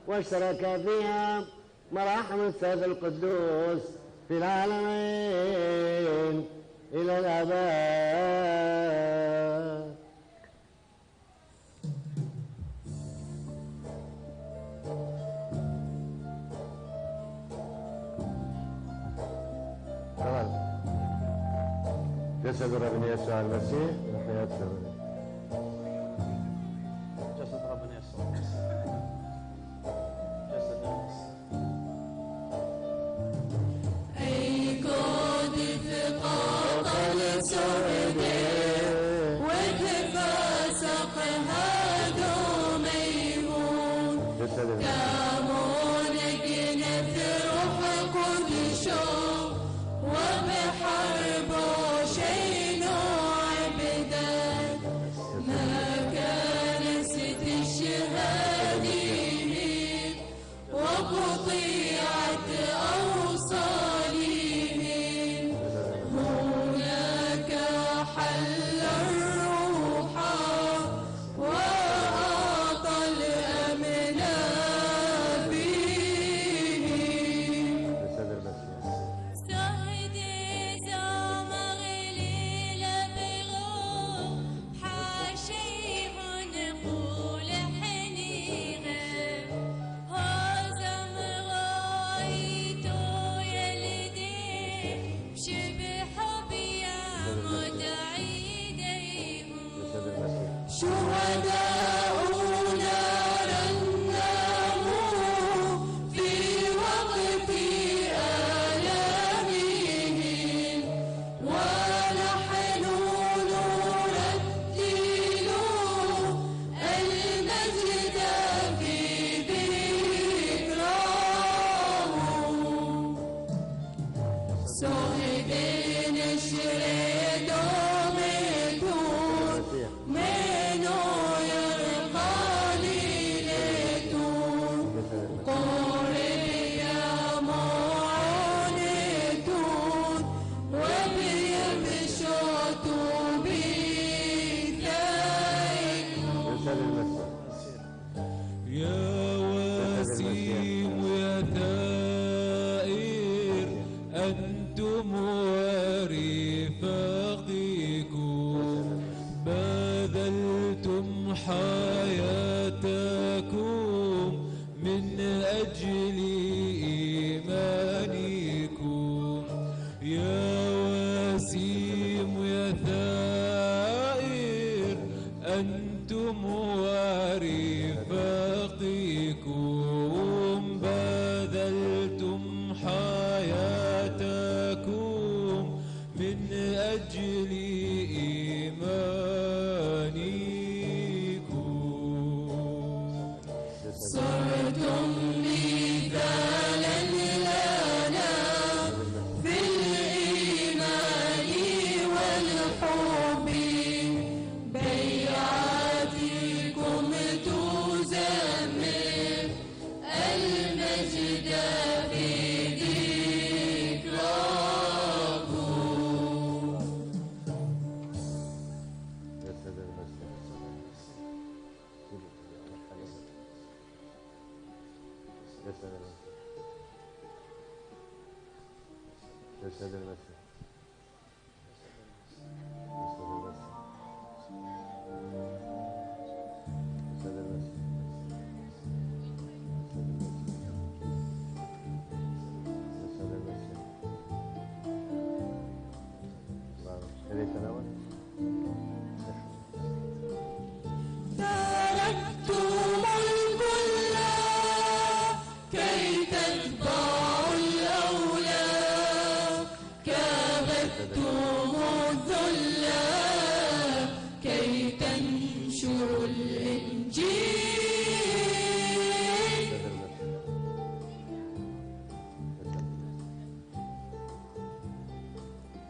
[SPEAKER 1] واشترك فيها مراحم الثالث القدوس في العالمين إلى الأبد. جسد ربنا يسوع المسيح وحياة ربنا.
[SPEAKER 5] جسد ربنا يسوع المسيح جسد المسيح
[SPEAKER 3] أي قد ثقاق لسرده وتفاسق هادو ميمون
[SPEAKER 1] جسد
[SPEAKER 3] كامون جنث روح قدشو وبحرب شين عبدان ما كنست الشهادين وقطيعت أوصالهم هناك حل الروح وأعطى الأمنا أجل إيمانكم يا وسيم يا ثائر أنتم ورفاقكم بذلتم حياتكم من أجل إيمانكم صرتم مثالا لنا في الإيمان والحب بيعاتكم تزمر المجد في ذكراكم
[SPEAKER 1] جسد المسيح
[SPEAKER 3] تركتم الكل كي تتبعوا الأولى كابدتم الذل كي تنشروا الإنجيل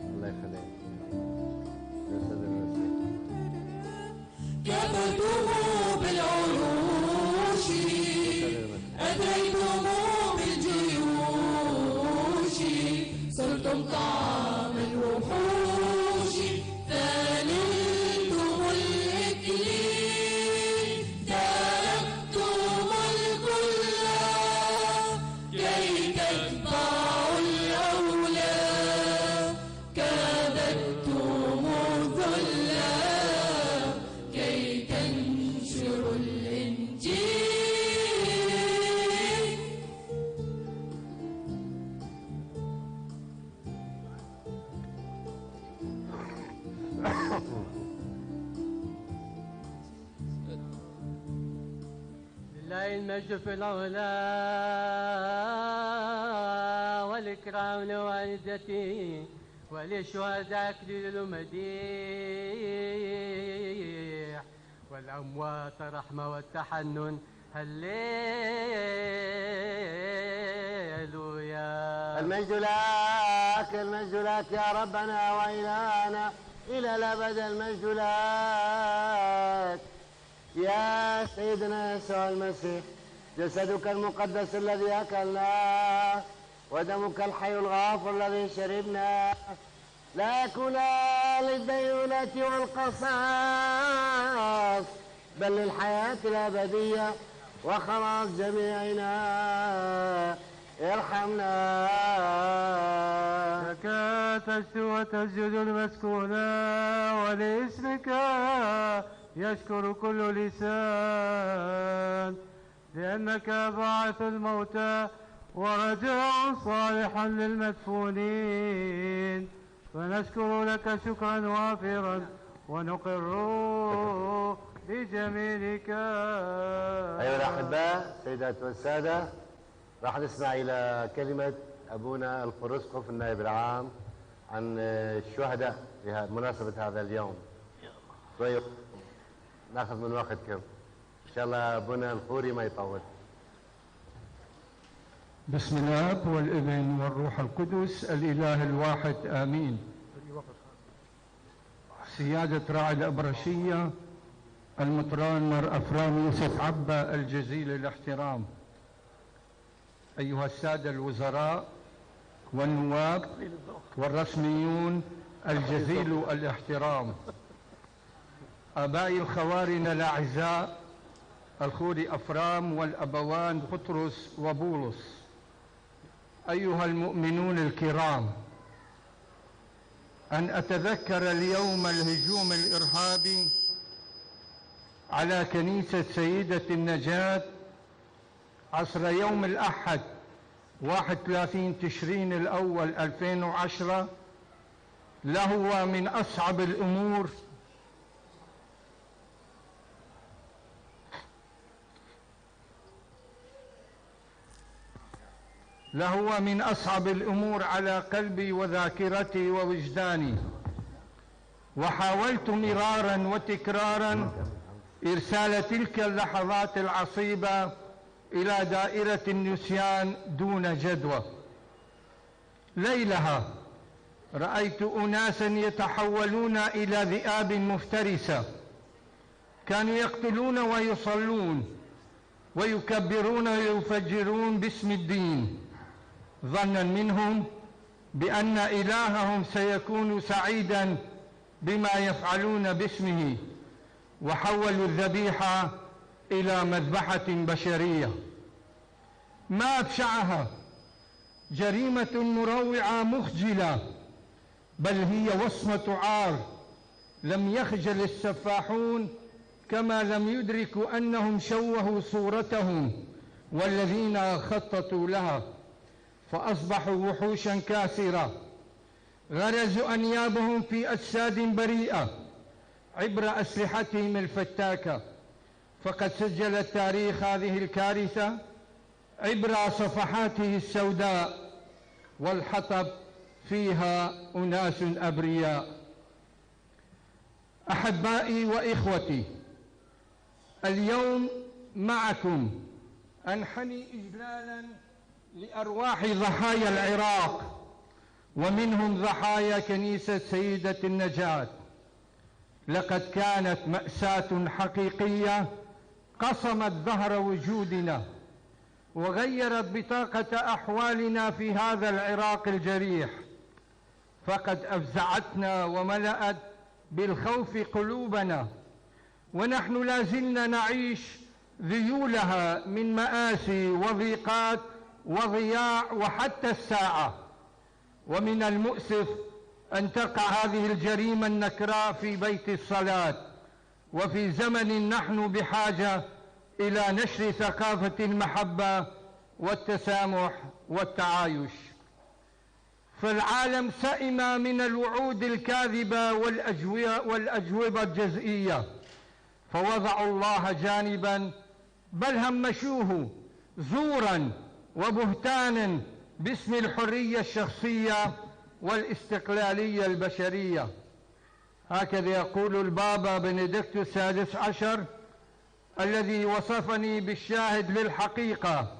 [SPEAKER 1] الله يخليك جسد المسيح
[SPEAKER 3] كبرتم بالعروش أدريتم بالجيوش صرتم طعام الوحوش ثالثتم الإكليل تركتم الكل كي تتبعوا الأولى كابدتم الذل كي تنشروا الإنجيل
[SPEAKER 4] لله المجد في العلا والإكرام لوالدتي ولشهداء أكليل المديح والأموات الرحمة والتحنن هللويا.
[SPEAKER 1] المجد لك يا ربنا وإلهنا إلى الأبد. المجد لك يا سيدنا يسوع المسيح. جسدك المقدس الذي أكلناه ودمك الحي الغافر الذي شربناه لا يكون للدينونة والقصاص بل للحياة الأبدية وخلاص جميعنا. ارحمنا.
[SPEAKER 2] لك تسجد وتسجد المسكونة ولاسمك يشكر كل لسان لأنك باعث الموتى ورجاء صالحا للمدفونين فنشكر لك شكرا وافرا ونقر بجميلك.
[SPEAKER 1] أيها الأحباء السيدات والسادة، راح نسمع إلى كلمة أبونا القرسقف النائب العام عن الشهداء بمناسبة هذا اليوم. طيب ناخذ من وقتكم إن شاء الله. أبونا الخوري ما يطول.
[SPEAKER 8] بسم الاب والابن والروح القدس الاله الواحد امين. سيادة راعي الابرشية المطران مر افرام يوسف عبا الجزيل الاحترام، ايها السادة الوزراء والنواب والرسميون الجزيل الاحترام، ابائي الخوارن الاعزاء الخوري افرام والابوان بطرس وبولس، أيها المؤمنون الكرام، أن أتذكر اليوم الهجوم الإرهابي على كنيسة سيدة النجاة عصر يوم الأحد 31 تشرين الأول 2010 لهو من أصعب الأمور على قلبي وذاكرتي ووجداني، وحاولت مرارا وتكرارا إرسال تلك اللحظات العصيبة إلى دائرة النسيان دون جدوى. ليلها رأيت أناسا يتحولون إلى ذئاب مفترسة، كانوا يقتلون ويصلون ويكبرون ويفجرون باسم الدين، ظنا منهم بأن إلههم سيكون سعيدا بما يفعلون باسمه، وحولوا الذبيحة إلى مذبحة بشرية. ما أبشعها، جريمة مروعة مخجلة، بل هي وصمة عار. لم يخجل السفاحون كما لم يدركوا أنهم شوهوا صورتهم والذين خططوا لها، فأصبحوا وحوشا كاسرة، غرزوا أنيابهم في أجساد بريئة عبر أسلحتهم الفتاكة. فقد سجل التاريخ هذه الكارثة عبر صفحاته السوداء، والحطب فيها أناس أبرياء. أحبائي وإخوتي، اليوم معكم أنحني إجلالا لأرواح ضحايا العراق، ومنهم ضحايا كنيسة سيدة النجاة. لقد كانت مأساة حقيقية قصمت ظهر وجودنا، وغيرت بطاقة أحوالنا في هذا العراق الجريح، فقد أفزعتنا وملأت بالخوف قلوبنا، ونحن لازلنا نعيش ذيولها من مآسي وضيقات وضياع وحتى الساعة. ومن المؤسف أن تقع هذه الجريمة النكراء في بيت الصلاة، وفي زمن نحن بحاجة إلى نشر ثقافة المحبة والتسامح والتعايش. فالعالم سئم من الوعود الكاذبة والأجوبة الجزئية، فوضعوا الله جانبا، بل همشوه زورا وبهتانا باسم الحرية الشخصية والاستقلالية البشرية. هكذا يقول البابا بنديكت السادس عشر، الذي وصفني بالشاهد للحقيقة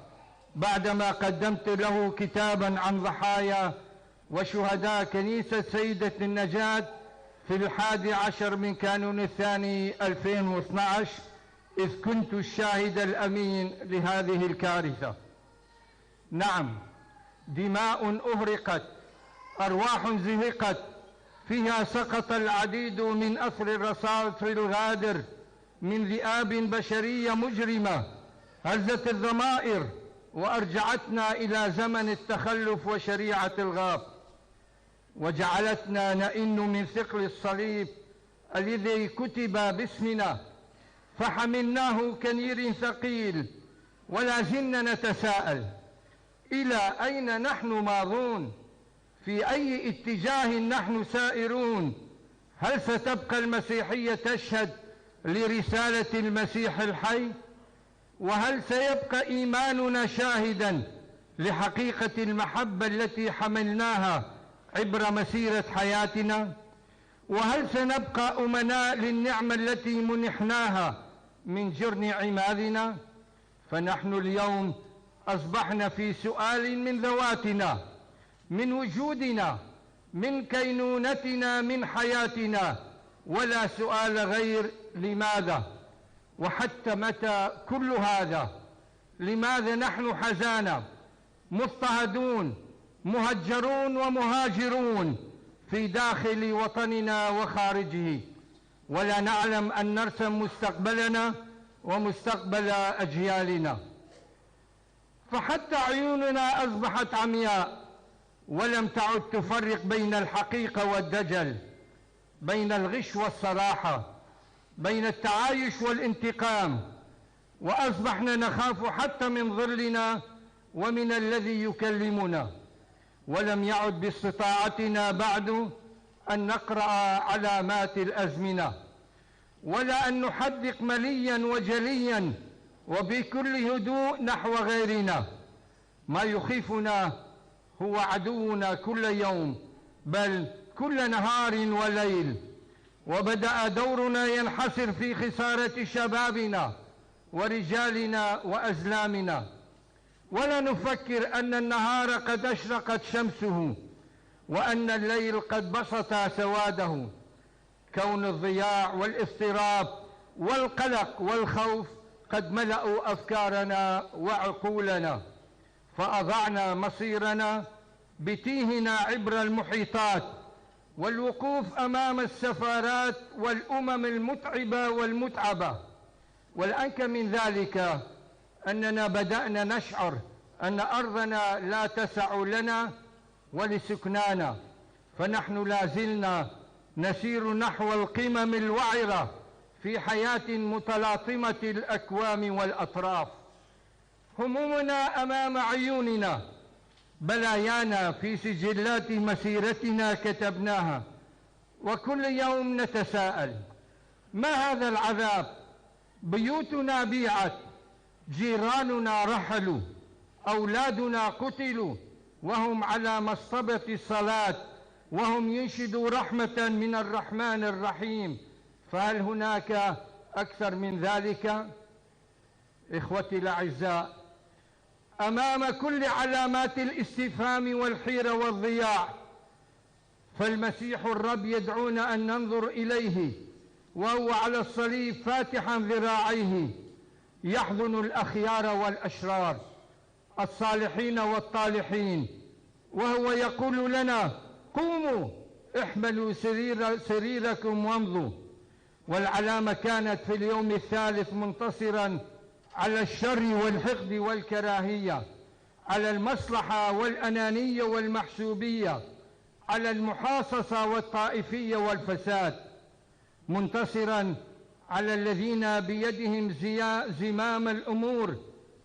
[SPEAKER 8] بعدما قدمت له كتابا عن ضحايا وشهداء كنيسة سيدة النجاة في 11 من كانون الثاني 2012، إذ كنت الشاهد الأمين لهذه الكارثة. نعم، دماء أهرقت، أرواح زهقت، فيها سقط العديد من أثر الرصاص الغادر من ذئاب بشرية مجرمة هزت الضمائر وأرجعتنا إلى زمن التخلف وشريعة الغاب، وجعلتنا نئن من ثقل الصليب الذي كتب باسمنا، فحملناه كنير ثقيل. ولا زلنا نتساءل: إلى أين نحن ماضون؟ في أي اتجاه نحن سائرون؟ هل ستبقى المسيحية تشهد لرسالة المسيح الحي؟ وهل سيبقى إيماننا شاهدا لحقيقة المحبة التي حملناها عبر مسيرة حياتنا؟ وهل سنبقى أمناء للنعمة التي منحناها من جرن عمادنا؟ فنحن اليوم أصبحنا في سؤال من ذواتنا، من وجودنا، من كينونتنا، من حياتنا، ولا سؤال غير لماذا؟ وحتى متى كل هذا؟ لماذا نحن حزانى مضطهدون مهجرون ومهاجرون في داخل وطننا وخارجه، ولا نعلم أن نرسم مستقبلنا ومستقبل أجيالنا؟ فحتى عيوننا أصبحت عمياء، ولم تعد تفرق بين الحقيقة والدجل، بين الغش والصراحة، بين التعايش والانتقام، وأصبحنا نخاف حتى من ظلنا ومن الذي يكلمنا، ولم يعد باستطاعتنا بعد أن نقرأ علامات الأزمنة ولا أن نحدق مليا وجليا وبكل هدوء نحو غيرنا. ما يخيفنا هو عدونا كل يوم، بل كل نهار وليل. وبدأ دورنا ينحصر في خسارة شبابنا ورجالنا وأزلامنا، ولا نفكر أن النهار قد أشرقت شمسه وأن الليل قد بسط سواده. كون الضياع والاضطراب والقلق والخوف قد ملأوا أفكارنا وعقولنا، فأضعنا مصيرنا بتيهنا عبر المحيطات والوقوف أمام السفارات والأمم المتعبة والمتعبة. والأنكى من ذلك أننا بدأنا نشعر أن أرضنا لا تسع لنا ولسكنانا، فنحن لازلنا نسير نحو القمم الوعرة في حياة متلاطمة الأكوام والأطراف. همومنا أمام عيوننا، بلايانا في سجلات مسيرتنا كتبناها، وكل يوم نتساءل: ما هذا العذاب؟ بيوتنا بيعت، جيراننا رحلوا، أولادنا قتلوا وهم على مصطبة الصلاة، وهم ينشدوا رحمة من الرحمن الرحيم، فهل هناك أكثر من ذلك؟ إخوتي الأعزاء، أمام كل علامات الاستفهام والحيرة والضياع، فالمسيح الرب يدعونا أن ننظر إليه وهو على الصليب فاتحا ذراعيه يحضن الأخيار والأشرار، الصالحين والطالحين، وهو يقول لنا: قوموا احملوا سريركم وامضوا. والعلامة كانت في اليوم الثالث منتصرا على الشر والحقد والكراهية، على المصلحة والأنانية والمحسوبية، على المحاصصة والطائفية والفساد، منتصرا على الذين بيدهم زمام الأمور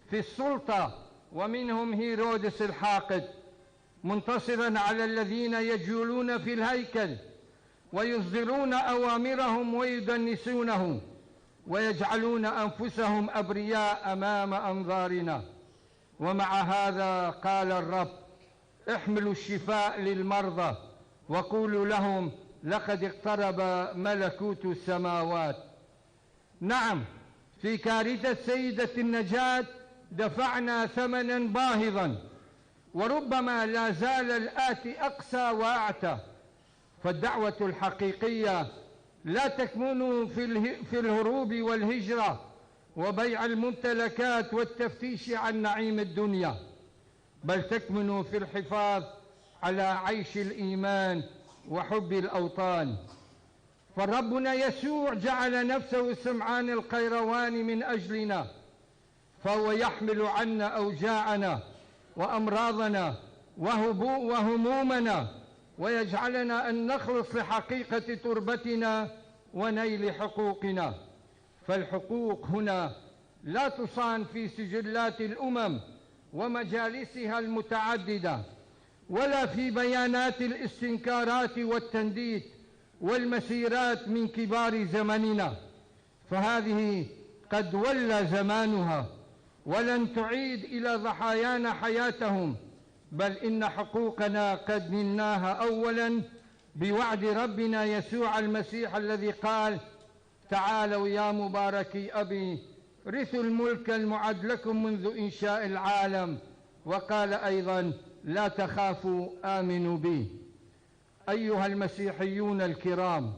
[SPEAKER 8] في السلطة ومنهم هيرودس الحاقد، منتصرا على الذين يجولون في الهيكل ويصدرون أوامرهم ويدنسونه ويجعلون أنفسهم أبرياء أمام أنظارنا. ومع هذا قال الرب: احملوا الشفاء للمرضى وقولوا لهم لقد اقترب ملكوت السماوات. نعم، في كارثة سيدة النجاة دفعنا ثمنا باهظا، وربما لا زال الآتي أقسى وأعتى. فالدعوة الحقيقية لا تكمن في الهروب والهجرة وبيع الممتلكات والتفتيش عن نعيم الدنيا، بل تكمن في الحفاظ على عيش الإيمان وحب الأوطان. فربنا يسوع جعل نفسه سمعان القيروان من أجلنا، فهو يحمل عنا أوجاعنا وأمراضنا وهمومنا، ويجعلنا أن نخلص لحقيقة تربتنا ونيل حقوقنا. فالحقوق هنا لا تصان في سجلات الأمم ومجالسها المتعددة، ولا في بيانات الاستنكارات والتنديد والمسيرات من كبار زمننا، فهذه قد ولى زمانها ولن تعيد إلى ضحايانا حياتهم، بل إن حقوقنا قد نلناها أولا بوعد ربنا يسوع المسيح الذي قال: تعالوا يا مباركي أبي رثوا الملك المعد لكم منذ إنشاء العالم. وقال أيضا: لا تخافوا آمنوا بي. أيها المسيحيون الكرام،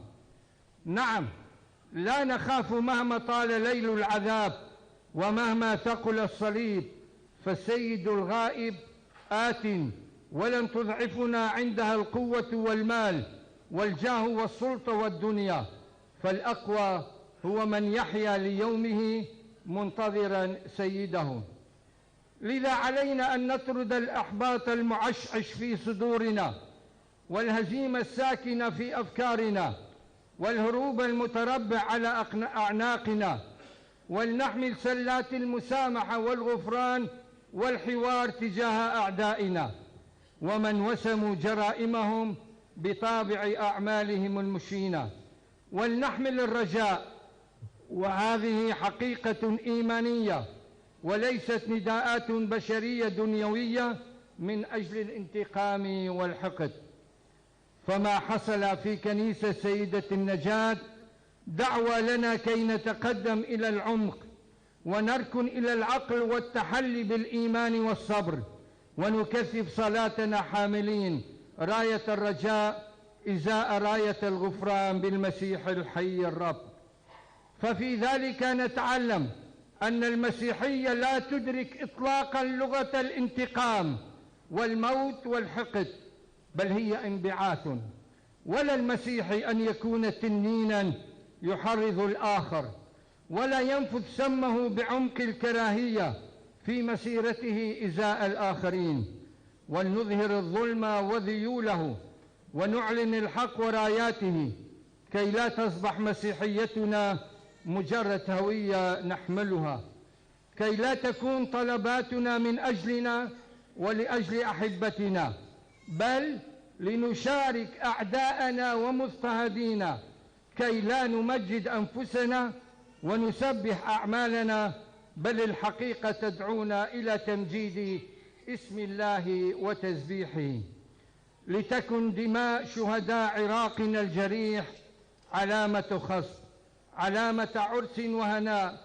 [SPEAKER 8] نعم، لا نخاف مهما طال ليل العذاب ومهما ثقل الصليب، فالسيد الغائب آت ولن تضعفنا عندها القوة والمال والجاه والسلطة والدنيا، فالأقوى هو من يحيا ليومه منتظرا سيده. لذا علينا أن نطرد الأحباط المعشعش في صدورنا والهزيمة الساكنة في أفكارنا والهروب المتربع على أعناقنا،
[SPEAKER 6] ولنحمل سلات المسامحة والغفران والحوار تجاه أعدائنا ومن وسموا جرائمهم بطابع أعمالهم المشينة، ولنحمل الرجاء، وهذه حقيقة إيمانية وليست نداءات بشرية دنيوية من أجل الانتقام والحقد. فما حصل في كنيسة سيدة النجاة دعوة لنا كي نتقدم إلى العمق ونركن إلى العقل والتحلي بالإيمان والصبر، ونكثف صلاتنا حاملين راية الرجاء إزاء راية الغفران بالمسيح الحي الرب. ففي ذلك نتعلم أن المسيحية لا تدرك إطلاقا لغة الانتقام والموت والحقد، بل هي انبعاث. ولا المسيحي أن يكون تنينا يحرض الآخر، ولا ينفذ سمه بعمق الكراهية في مسيرته إزاء الآخرين. ولنظهر الظلم وذيوله ونعلن الحق وراياته كي لا تصبح مسيحيتنا مجرد هوية نحملها، كي لا تكون طلباتنا من أجلنا ولأجل أحبتنا، بل لنشارك أعداءنا ومضطهدينا كي لا نمجد أنفسنا ونسبح أعمالنا، بل الحقيقة تدعونا إلى تمجيد اسم الله وتسبيحه. لتكن دماء شهداء عراقنا الجريح علامة خصب، علامة عرس وهناء،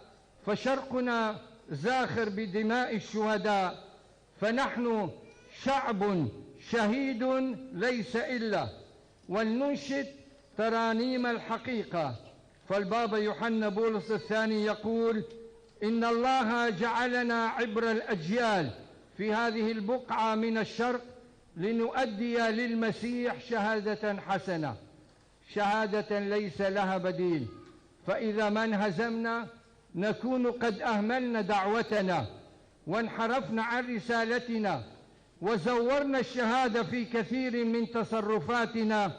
[SPEAKER 6] فشرقنا زاخر بدماء الشهداء، فنحن شعب شهيد ليس إلا. ولننشد ترانيم الحقيقة، فالبابا يوحنا بولس الثاني يقول: إن الله جعلنا عبر الأجيال في هذه البقعة من الشرق لنؤدي للمسيح شهادة حسنة، شهادة ليس لها بديل. فإذا ما انهزمنا نكون قد أهملنا دعوتنا وانحرفنا عن رسالتنا وزورنا الشهادة في كثير من تصرفاتنا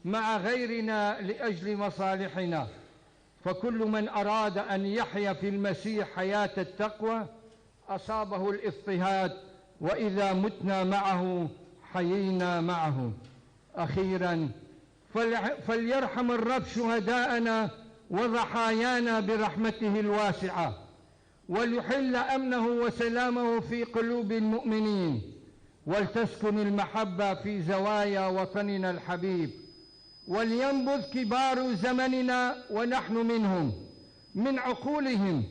[SPEAKER 6] مع غيرنا لأجل مصالحنا. فكل من أراد أن يحيا في المسيح حياة التقوى أصابه الاضطهاد، وإذا متنا معه حيينا معه. أخيرا فليرحم الرب شهداءنا وضحايانا برحمته الواسعة، وليحل أمنه وسلامه في قلوب المؤمنين، ولتسكن المحبة في زوايا وطننا الحبيب. ولينبذ كبار زمننا ونحن منهم من عقولهم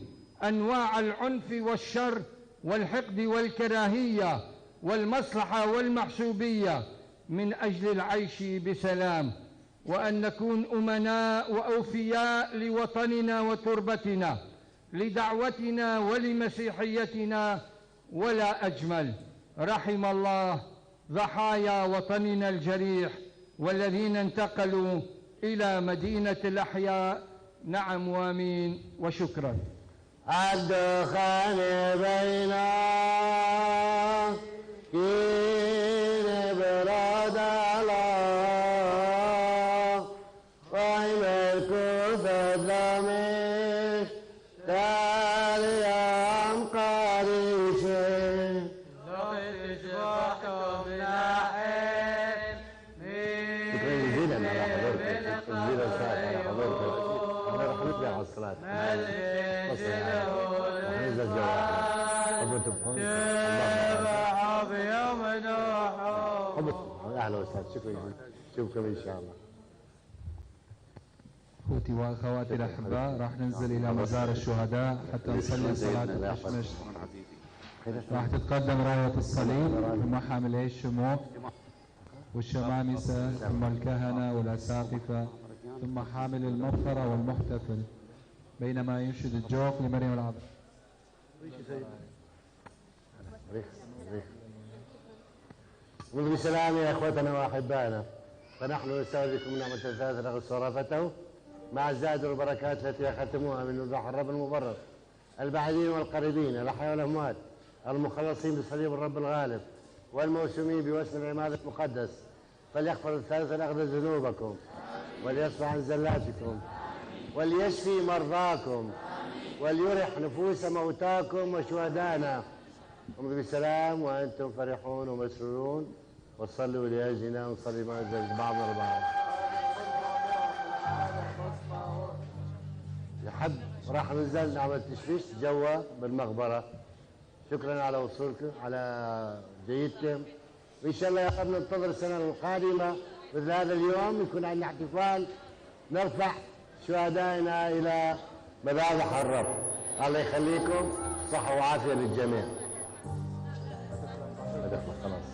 [SPEAKER 6] أنواع العنف والشر والحقد والكراهية والمصلحة والمحسوبية من أجل العيش بسلام، وأن نكون أمناء وأوفياء لوطننا وتربتنا، لدعوتنا ولمسيحيتنا. ولا أجمل. رحم الله ضحايا وطننا الجريح والذين انتقلوا إلى مدينة الأحياء. نعم وامين وشكرا.
[SPEAKER 1] الدخان بينا كين براد الله وهم الكوف الضمير تالي أم قريشي
[SPEAKER 4] لقد جبحت من أحب
[SPEAKER 1] أهلا وسهلا. شكرا إن شاء الله.
[SPEAKER 8] أخوتي وأخواتي الأحباء، راح ننزل إلى مزار الشهداء حتى نصلي صلاة التشمش. راح تتقدم راية الصليب ثم حاملي الشموع والشمامسة ثم الكهنة والأساقفة ثم حامل المغفرة والمحتفل، بينما ينشد الجوق لمريم العذراء.
[SPEAKER 1] منذ بسلام يا اخوتنا واحبائنا، فنحن نستودع بكم نعمه الثالثه رغم صرافته مع الزائد والبركات التي اخذتموها من روح الرب المبرر، البعيدين والقريبين، الاحياء والاموات، المخلصين بصليب الرب الغالب والموسومين بوسم العماد المقدس، فليغفر الثالث الاخذ ذنوبكم وليصفح عن زلاتكم وليشفي مرضاكم وليرح نفوس موتاكم وشهدائنا. امضوا بسلام وانتم فرحون ومسرورون، وصلوا لاجلنا ونصلي مع بعضنا البعض. لحد راح ننزل نعمل تشويش جوا بالمقبره. شكرا على وصولكم، على جيدكم، وان شاء الله يا رب ننتظر السنه القادمه مثل هذا اليوم يكون عندنا احتفال نرفع شهدائنا الى مذابح الرب. الله يخليكم، صحه وعافيه للجميع. خلاص.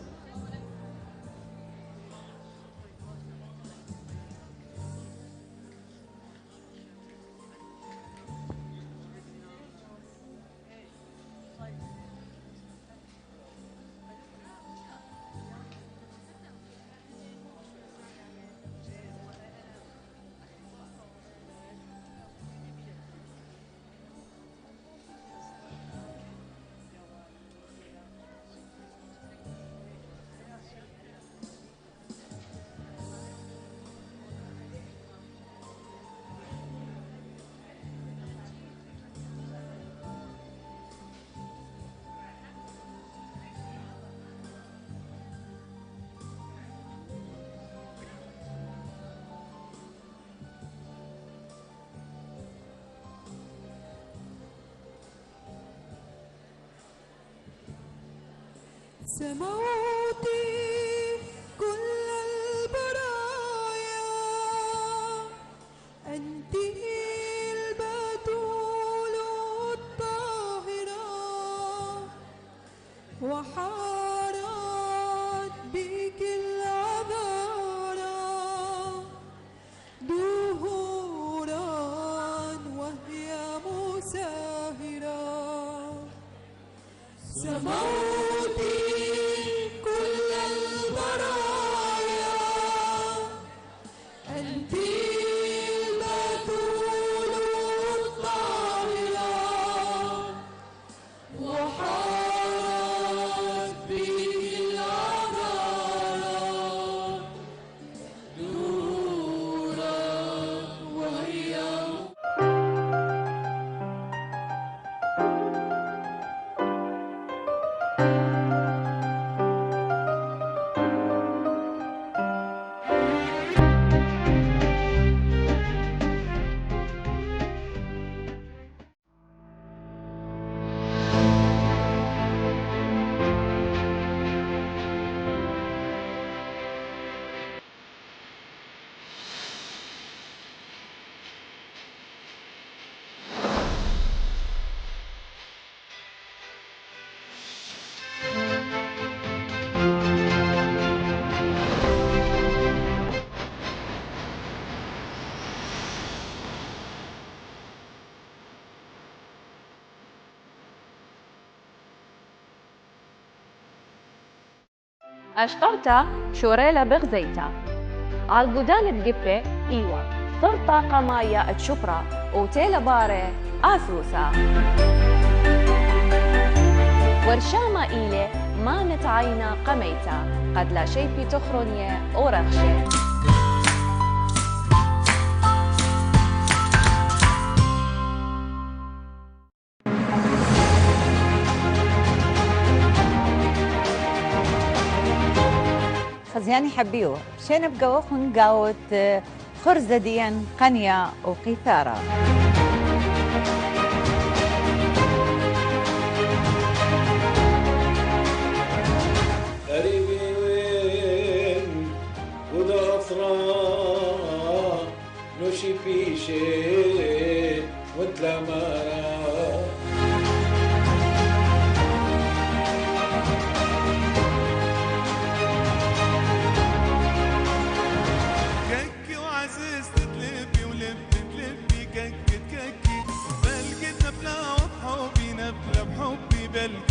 [SPEAKER 3] سموتي كل البرايا، أنت البتول الطاهرة، وحارت بك العذارى دهورا وهي مساهرة. سموتي كل البرايا، أنت البتول الطاهرة، وحارت بك العذارى نورا وهي
[SPEAKER 9] أشطرتا شوريلا بغزيتا عالبودان بقبة إيوة صرتا قمايا تشبرا وتيلا باري آسوسا ورشاما إيلي ما نتعينا قميتا قد لا شي في تخرنية ورغشة.
[SPEAKER 10] خزياني حبيو شين بقوا خنقاوت خرزة ديان قنيا وقيثارة.
[SPEAKER 11] قريبي وين وده أسرار نوشي في شيء وتلامارا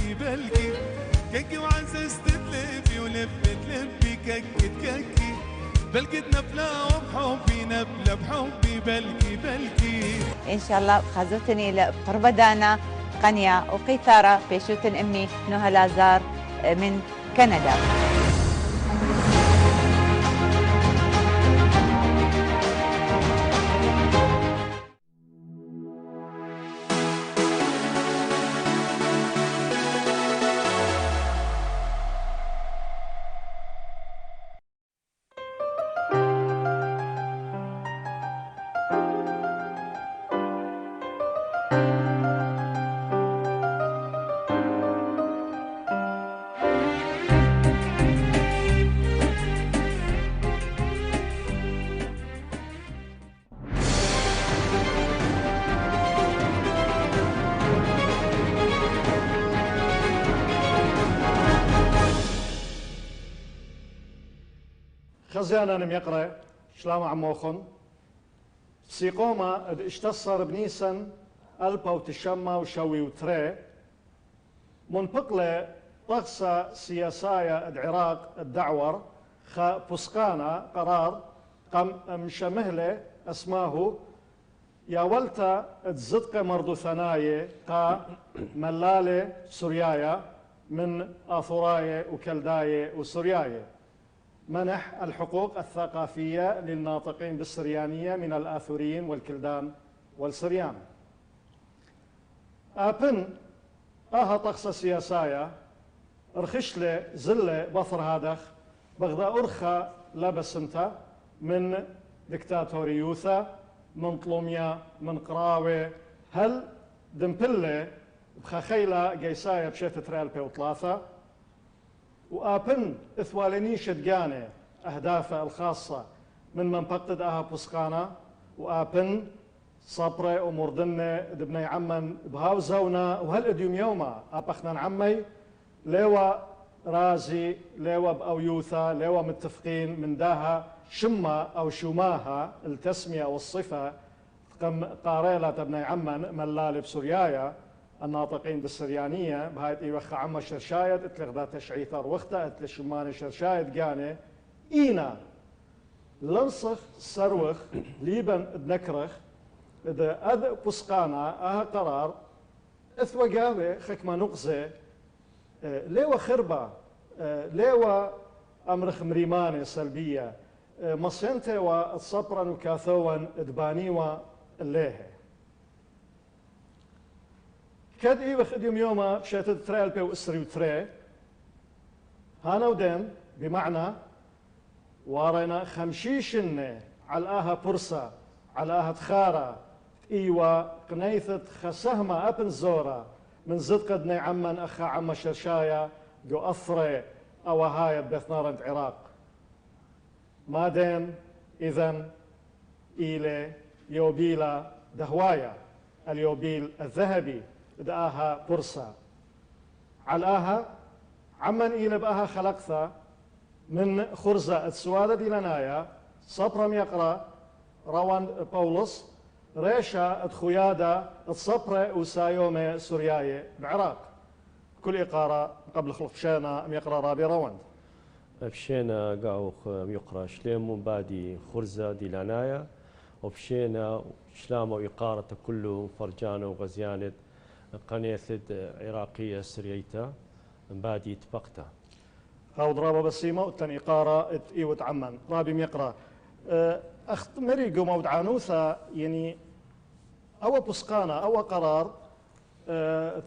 [SPEAKER 11] بلكي ككي وعزز تتلبي ولبي تلبي ككي تككي بلكي تنبلا وبحبي نبلا بحبي بلكي
[SPEAKER 10] إن شاء الله خزتني لقرب دانا قنيا وقيثارة بيشوتن أمي نهى لازار من كندا.
[SPEAKER 12] خزيانا يقرأ شلام عموخن سيقوما اشتصر بنيسن ألبا وتشمى وشوي وتري منبقلة طقسة سياسية العراق الدعور خا بسقانا قرار قم مشمهلة اسماه يا ولتا تزدق مردو ثناية قا ملالة سوريايا من آثوراية وكلداية وسورياية منح الحقوق الثقافية للناطقين بالسريانية من الآثوريين والكلدان والسريان أبن طقسة سياسية رخشلة زلة بطر هادخ بغدا أرخى لبسنتا من دكتاتوريوثا من طلوميا من قراوة هل دمبلة بخخيلة جيسايا بشيت تريال بيوطلاثة وآبن إثواليني شدقانة أهدافه الخاصة من منطقة أها بسقانا وآبن صبرة ومردنة دبني عمن بهاوزونا وهل اديوم يوما أبخنا عمي ليوا رازي ليوا بأويوثا ليوا متفقين من داها شما أو شماها التسمية والصفة قاريلة ابني عمان ملال بسوريايا الناطقين بالسريانية بهاي إيوخ عما شرشايد اتلغدا تشعيثر وقتا اتلشمان شرشايد قاني إينا لنصخ سروخ ليبن بنكرخ إذا أذ بسقانا أها قرار إثوى قاوي خكما نقزة ليوا خربة ليوا أمرخ مريمانة سلبية مصينتي والصبرا وكاثوا دبانيوا الليه كاد إيوخ إديوم يوما بشيتد تريال بيو إسري وتري هانا ودين بمعنى وارينا خمشيشن على آها برسا على آها تخارا إيوا قنيثة خسهمة أبن زورا من زدق دني عمان أخا عما شرشايا جو أثري أو هاي بثنارند عراق ما دين إذن إيلي يوبيلا دهوايا اليوبيل الذهبي دآها برسا علىها عمن إيلي بآها خلقثا من خرزة السوادة دي لنايا صبرم يقرأ روان بولس ريشا خيادة الصبرة وسايومة سورياية بعراق كل إقارة قبل خلق شانا يقرأ رابي روان
[SPEAKER 5] بشينا قاوخ يقرأ شليم بادي خرزة دي لنايا وبشينا شلام وإقارة كله فرجانة وغزيانة قنيثد عراقية سرييتا بادي تبقتا
[SPEAKER 12] هاو ضرابة بسيمة وتن إقارة إيوت عمان رابي ميقرأ أخت مريقو مود عنوثة يعني أو بسقانا أو قرار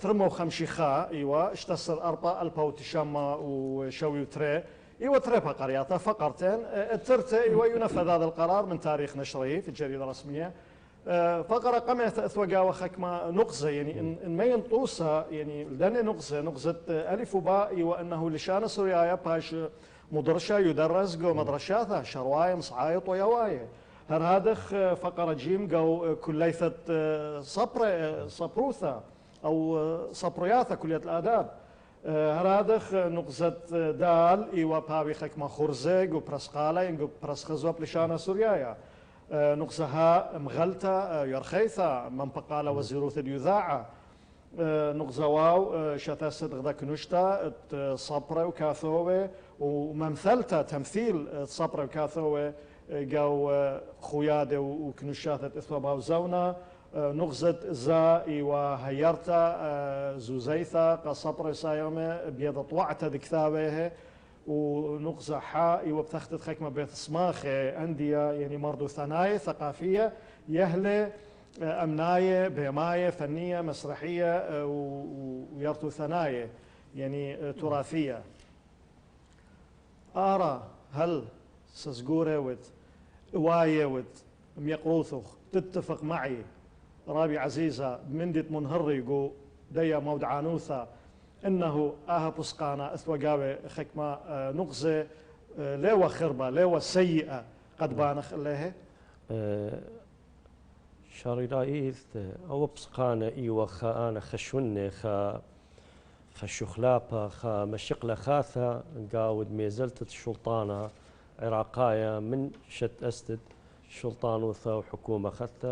[SPEAKER 12] ترمو خمشيخا إيوة اشتصر أربع ألبا وتشامة وشوي وتري إيوة تريبها قرياتا فقرتين الترت إيوة ينفذ هذا القرار من تاريخ نشره في الجريدة الرسمية فقرة قمت أثوقا وخكما نقزة يعني إن ما ينطوسها يعني لدن نقزة ألف وباء إيوة أنه لشان سوريايا باش مدرشة يدرس جو مدرشاتها شرواية مصعايط ويواية هرهادخ فقرة جيم جو كليثة صبروثة أو صبرياثة كلية الآداب هرهادخ نقزة دال إيوا بابي خكما خرزق وبرسقالة ينقو برسخزوب لشان سوريايا نقزها مغلطة يرخيثة منبقالة وزيروث اليذاعة نقزة واو شتاسد غدا كنوشتا صبرة وكاثوة وممثلتا تمثيل صبرة وكاثوة جو خيادة وكنوشات إثوابا وزونا نغزة زائي وهيرتا زوزيثا قصبرة سايومة بيضة طوعتا دكثاوه ونقزة حائي وبتختت خكمة بيت صماخة أندية يعني مرضو ثناية ثقافية يهلي أمناية بيماية فنية مسرحية ويرتو ثناية يعني تراثية آرا هل سسقورة ود واية ود ميقروثوخ تتفق معي رابي عزيزة مندت منهريقو ديا مود عنوثة إنه آها بسقانا أثوقاوي خكمة نقزة ليوة خربة ليوة سيئة قد بانخ لها
[SPEAKER 5] شاري رايث أو بسقانا إيوة خانا خشونة خشخلابة مشقلة خاثة قاود ميزلت الشلطانة
[SPEAKER 13] عراقاية من شت أستد سلطان وثا وحكومة خثة